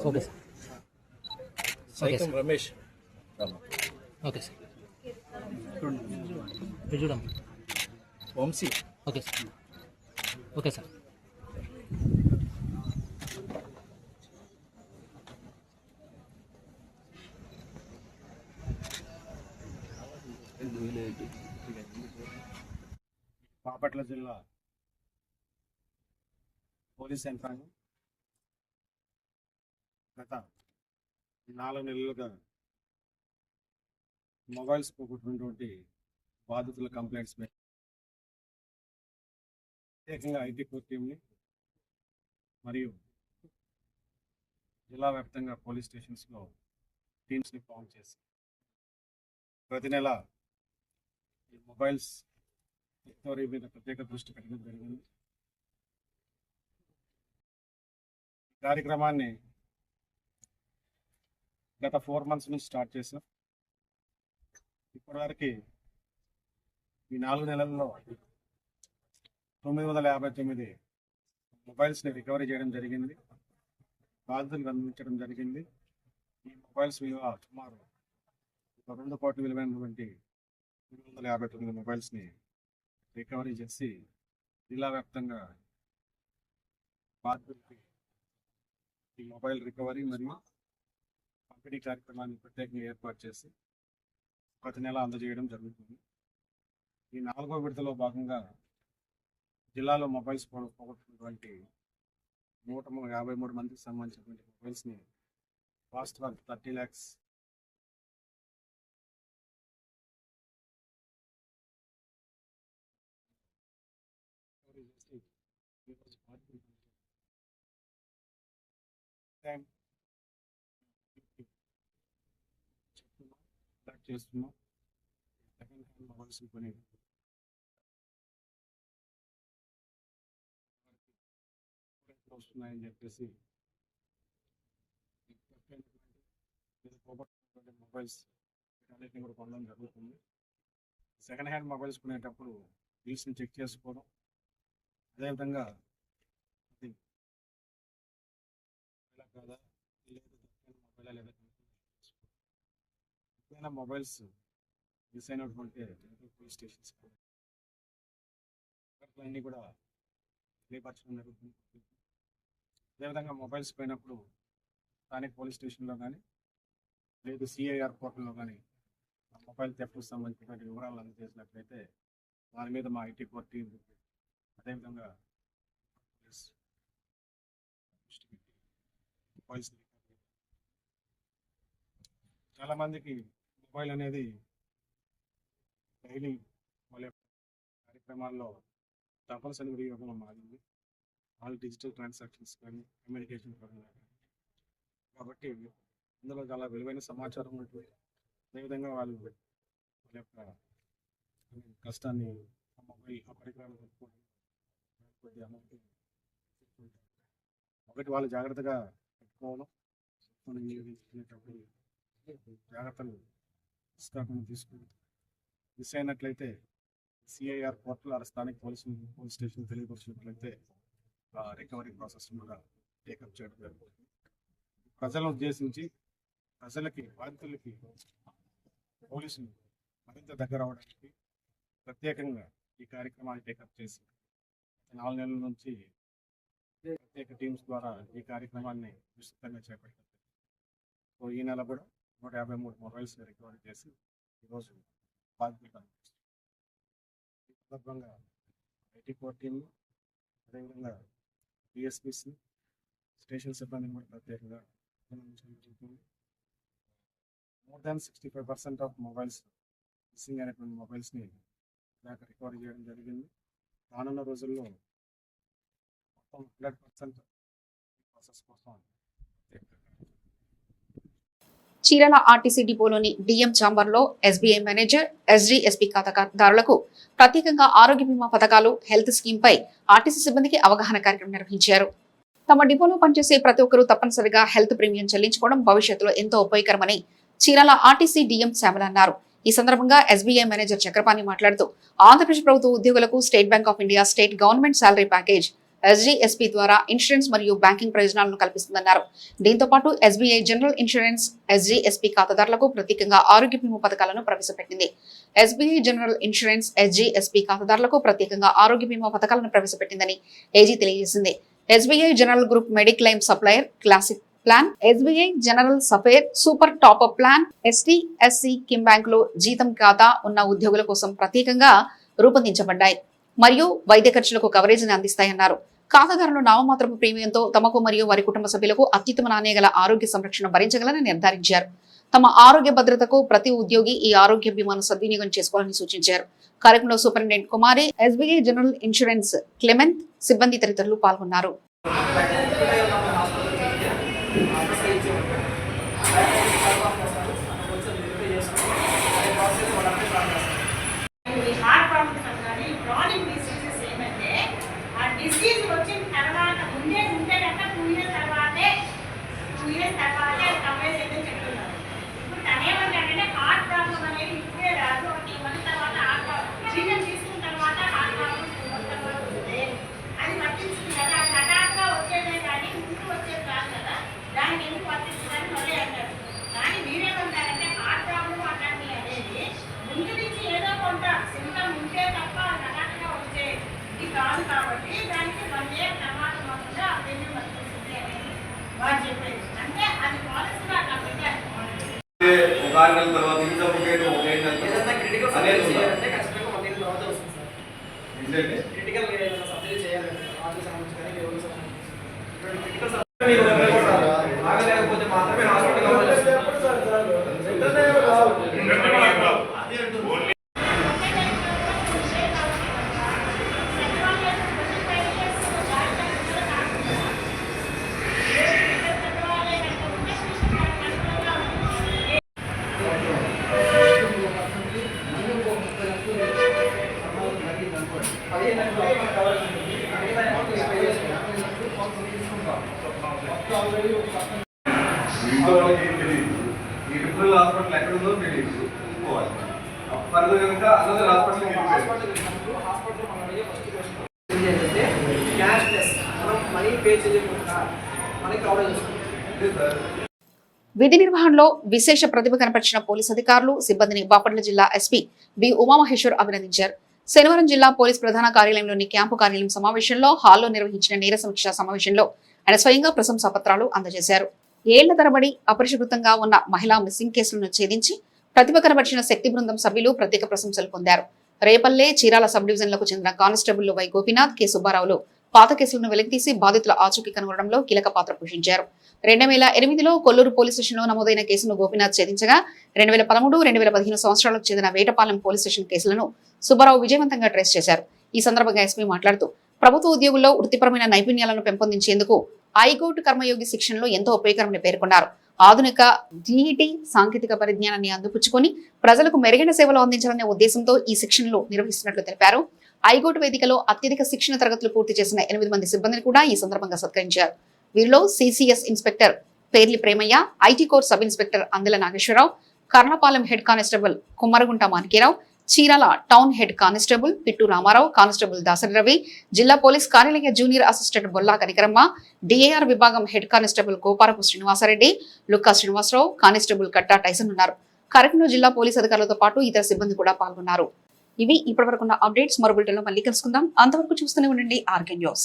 సైతం రమేష్. Okay sir. చూడండి. Vamsi. Okay sir. Okay sir. Bapatla జిల్లా పోలీస్ యంత్రాంగం గత 4 నెలలుగా మొబైల్స్ పోగొట్టినటువంటి బాధితుల కంప్లైంట్స్ మీద ప్రత్యేకంగా ఐటీ కోర్ టీంని మరియు జిల్లా వ్యాప్తంగా పోలీస్ స్టేషన్స్లో టీమ్స్ని ఫామ్ చేసి ప్రతి నెల ఈ మొబైల్స్ రికవరీ మీద ప్రత్యేక దృష్టి పెట్టడం జరిగింది. ఈ కార్యక్రమాన్ని గత 4 months నుంచి స్టార్ట్ చేసాం. ఇప్పటివరకు ఈ 4 నెలల్లో 959 మొబైల్స్ని రికవరీ చేయడం జరిగింది, బాధితులకు అందించడం జరిగింది. ఈ మొబైల్స్ విలువ సుమారు 2 కోట్ల విలువైనటువంటి 959 మొబైల్స్ని రికవరీ చేసి జిల్లా వ్యాప్తంగా బాధితులకి ఈ మొబైల్ రికవరీ మరియు పంపిణీ కార్యక్రమాన్ని ప్రత్యేకంగా ఏర్పాటు చేసి ప్రతి నెల అందజేయడం జరుగుతుంది. ఈ 4వ విడతలో భాగంగా జిల్లాలో మొబైల్స్ పోగొట్టుకున్నటువంటి 153 మందికి సంబంధించినటువంటి మొబైల్స్ని కాస్ట్ వర్త్ 30 lakhs చేస్తున్నాం. సెకండ్ హ్యాండ్ మొబైల్స్ కొని వస్తున్నాయని చెప్పేసి మొబైల్స్ అన్నింటినీ కూడా కొనడం జరుగుతుంది. సెకండ్ హ్యాండ్ మొబైల్స్ కొనేటప్పుడు బిల్స్ని చెక్ చేసుకోవడం, అదేవిధంగా అది ఇలా కాదా లేదు మొబైల్ లేదా ఎప్పుడైనా మొబైల్స్ మిస్ అయినటువంటి పోలీస్ స్టేషన్స్ అన్నీ కూడా తెలియపరచడం జరుగుతుంది. అదేవిధంగా మొబైల్స్ పోయినప్పుడు స్థానిక పోలీస్ స్టేషన్లో కానీ లేదు సిఐఆర్ పోర్టల్లో కానీ మొబైల్ థెఫ్ట్కి సంబంధించిన వివరాలు అందజేసినట్లయితే దాని మీద మా ఐటీ కోర్ టీం అదేవిధంగా మొబైల్స్ చాలామందికి మొబైల్ అనేది డైలీ వాళ్ళ కార్యక్రమాల్లో తప్పనిసరి వినియోగంలో మారింది. ఆల్ డిజిటల్ ట్రాన్సాక్షన్స్ కానీ కమ్యూనికేషన్ పరంగా కాబట్టి అందులో చాలా విలువైన సమాచారం ఉంటుంది. అదేవిధంగా వాళ్ళు వాళ్ళ యొక్క కష్టాన్ని మొబైల్ పరికరాలు ఒకటి వాళ్ళు జాగ్రత్తగా పెట్టుకోవడం, వినియోగించుకునేటప్పుడు జాగ్రత్తలు కాకుండా తీసుకుని మిస్ అయినట్లయితే సిఐఆర్ పోర్టల్ స్థానిక పోలీస్ స్టేషన్ తెలియపరిచినట్లయితే రికవరీ ప్రాసెస్ కూడా టేకప్ చేయడం జరుగుతుంది. ప్రజలను ఉద్దేశించి ప్రజలకి బాధితులకి పోలీసులు మరింత దగ్గర అవడానికి ప్రత్యేకంగా ఈ కార్యక్రమాన్ని టేకప్ చేసి 4 నెలల నుంచి ప్రత్యేక టీమ్స్ ద్వారా ఈ కార్యక్రమాన్ని విస్తృతంగా చేపట్టారు. సో ఈ నెల కూడా 153 మొబైల్స్ రికవరీ చేసి ఈరోజు బాధితులు ఈ సందర్భంగా ఐటీ కోర్ టీమ్ అదేవిధంగా డిఎస్పీస్ని స్టేషన్ సిబ్బందిని కూడా ప్రత్యేకంగా జరుగుతుంది. More than 65% of mobiles missing అయినటువంటి మొబైల్స్ని దాకా రికవరీ చేయడం జరిగింది. రానున్న రోజుల్లో మొత్తం 100% ప్రాసెస్ కోసం చీరాల ఆర్టీసీ డిపోలోని డిఎం ఛాంబర్లో ఎస్బీఐ మేనేజర్, ఎస్డీఎస్పీ ఖాతాదారులకు ప్రత్యేకంగా ఆరోగ్య బీమా పథకాలు, హెల్త్ స్కీమ్ పై ఆర్టీసీ సిబ్బందికి అవగాహన కార్యక్రమం నిర్వహించారు. తమ డిపోలో పనిచేసే ప్రతి ఒక్కరూ తప్పనిసరిగా హెల్త్ ప్రీమియం చెల్లించుకోవడం భవిష్యత్తులో ఎంతో ఉపయోగకరమని చీరాల ఆర్టీసీ డిఎం శ్యామల అన్నారు. ఈ సందర్భంగా ఎస్బీఐ మేనేజర్ చక్రపాణి మాట్లాడుతూ ఆంధ్రప్రదేశ్ ప్రభుత్వ ఉద్యోగులకు state bank of India state government salary package SGSP ద్వారా ఇన్సూరెన్స్ మరియు బ్యాంకింగ్ ప్రయోజనాలను కల్పిస్తుందన్నారు. దీంతో పాటు SBI జనరల్ ఇన్సూరెన్స్ SGSP ఖాతాదారులకు ప్రత్యేకంగా ఆరోగ్య బీమా పథకాలను ప్రవేశపెట్టింది. SBI జనరల్ ఇన్సూరెన్స్ SGSP ఖాతాదారులకు ప్రత్యేకంగా ఆరోగ్య బీమా పథకాలను ప్రవేశపెట్టిందని ఏజీ తెలియజేసింది. SBI general group mediclaim supplier classic plan, SBI general safer super top up plan, ST, SC కిమ్ బ్యాంకులో జీతం ఖాతా ఉన్న ఉద్యోగుల కోసం ప్రత్యేకంగా రూపొందించబడ్డాయి మరియు వైద్య ఖర్చులకు కవరేజీని అందిస్తాయన్నారు. ఖాతాదారులు నామమాత్రపు ప్రీమియంతో తమకు మరియు వారి కుటుంబ సభ్యులకు అత్యుత్తమ నాణ్యగల ఆరోగ్య సంరక్షణ భరించగలని నిర్ధారించారు. తమ ఆరోగ్య భద్రతకు ప్రతి ఉద్యోగి ఈ ఆరోగ్య బీమాను సద్వినియోగం చేసుకోవాలని సూచించారు. కార్యక్రమంలో సూపరింటెండెంట్ కుమారి, SBI జనరల్ ఇన్సూరెన్స్ క్లెమెంట్, సిబ్బంది తదితరులు పాల్గొన్నారు. డిసీజ్ వచ్చిన తర్వాత ముందే ఉంటే కనుక 2 years తర్వాతే 2 years తర్వాతే కవరేజ్ అయితే చెప్తున్నారు. ఇప్పుడు తనేమంటే హార్ట్ ప్రాబ్లం అనేది ఇప్పుడే రాదు, ఒక 3 months తర్వాత హార్ట్ ప్రాబ్లం ట్రీట్మెంట్ తీసుకున్న తర్వాత హార్ట్ ప్రాబ్లం 2 months తర్వాత వస్తుంది. అది వర్తించింది కదా, అది హఠాత్తుగా వచ్చేదే కానీ ముందు వచ్చేది కాదు కదా, దానికి ఎందుకు వర్తిస్తుందని మళ్ళీ అంటారు. కానీ మీరేమంటారంటే హార్ట్ ప్రాబ్లం అట్లాంటివి అనేది ముందు నుంచి ఏదో కొంత సింటమ్ ఉంటే తప్ప హఠాత్తుగా వచ్చే ఇది కాదు. కాబట్టి దానికి 1 year తర్వాత మాత్రమే ఆ ప్రీమియం వర్తిస్తుంది అనేది వారు చెప్పేది. అంటే అది పాలసీలో అట్లా పెట్టారు. ఒక 6 నెలల తర్వాత ఇంకా ఒక 1 నెల తర్వాత వస్తుంది సార్. ఏంటంటే క్రిటికల్ సర్జరీ చేయాలంటే ఆర్థిక సంబంధించి కానీ ఎవరికి సంబంధించి క్రిటికల్ సర్జరీ ఆగలేకపోతే మాత్రమే హాస్పిటల్ హాస్పిటల్ ఎక్కడుందో తెలియదు పోవాలి. ఫర్దర్ కనుక అనదర్ హాస్పిటల్ మనం అడిగే ఫస్ట్ క్వశ్చన్ ఏంటంటే క్యాష్ లెస్, మనం మనీ పే చేయకుండా మనకి కవరేజ్ వస్తుంది సార్. విధి నిర్వహణలో విశేష ప్రతిభ కనపరిచిన పోలీసు అధికారులు, సిబ్బందిని బాపట్ల జిల్లా ఎస్పీ బి ఉమామహేశ్వర్ అభినందించారు. శనివారం జిల్లా పోలీస్ ప్రధాన కార్యాలయంలోని క్యాంపు కార్యాలయం సమావేశంలో హాల్లో నిర్వహించిన నేర సమీక్షా సమావేశంలో ఆయన స్వయంగా ప్రశంసా పత్రాలు అందజేశారు. ఏళ్ల తరబడి అపరిశుభ్రంగా ఉన్న మహిళా మిస్సింగ్ కేసులను ఛేదించి ప్రతిభ కనబరిచిన శక్తి బృందం సభ్యులు ప్రత్యేక ప్రశంసలు పొందారు. రేపల్లె, చీరాల సబ్ డివిజన్లకు చెందిన కానిస్టేబుల్ వై గోపీనాథ్, కె సుబ్బారావులు పాత కేసులను వెలికితీసి బాధితుల ఆచూకీ కనుగొనడంలో కీలక పాత్ర పోషించారు. 2008లో కొల్లూరు పోలీస్ స్టేషన్లో నమోదైన కేసును గోపీనాథ్ ఛేదించగా 2013, 2015 సంవత్సరాలకు చెందిన వేటపాలెం పోలీస్ స్టేషన్ కేసులను సుబ్బారావు విజయవంతంగా ట్రేస్ చేశారు. ఈ సందర్భంగా ఎస్పీ మాట్లాడుతూ ప్రభుత్వ ఉద్యోగుల్లో వృత్తిపరమైన నైపుణ్యాలను పెంపొందించేందుకు హైకోర్టు కర్మయోగి శిక్షణలో ఎంతో ఉపయోగకరమని పేర్కొన్నారు. ఆధునిక DET సాంకేతిక పరిజ్ఞానాన్ని అందిపుచ్చుకొని ప్రజలకు మెరుగైన సేవలు అందించాలనే ఉద్దేశంతో ఈ శిక్షణలు నిర్వహిస్తున్నట్లు తెలిపారు. హైకోర్టు వేదికలో అత్యధిక శిక్షణ తరగతులు పూర్తి చేసిన 8 మంది సిబ్బందిని కూడా ఈ సందర్భంగా సత్కరించారు. వీరిలో CCS inspector Perli Premaiah, IT core sub inspector Andela Nageswararao, Karnapalem head constable Kummaragunta Manikyarao, Chirala town head constable Pittu Ramarao, constable Dasari Ravi, జిల్లా పోలీస్ కార్యాలయ junior assistant Bolla Kanikaramma, DAR విభాగం head constable Goparapu Srinivasareddy, Lukka Srinivasarao, constable Katta Tyson ఉన్నారు. కార్యక్రమంలో జిల్లా పోలీస్ అధికారులతో పాటు ఇతర సిబ్బంది కూడా పాల్గొన్నారు. ఇవి ఇప్పటివరకున్న అప్డేట్స్. మరో బులెటిన్లో మళ్ళీ కలుసుకుందాం. అంతవరకు చూస్తూనే ఉండండి RK న్యూస్.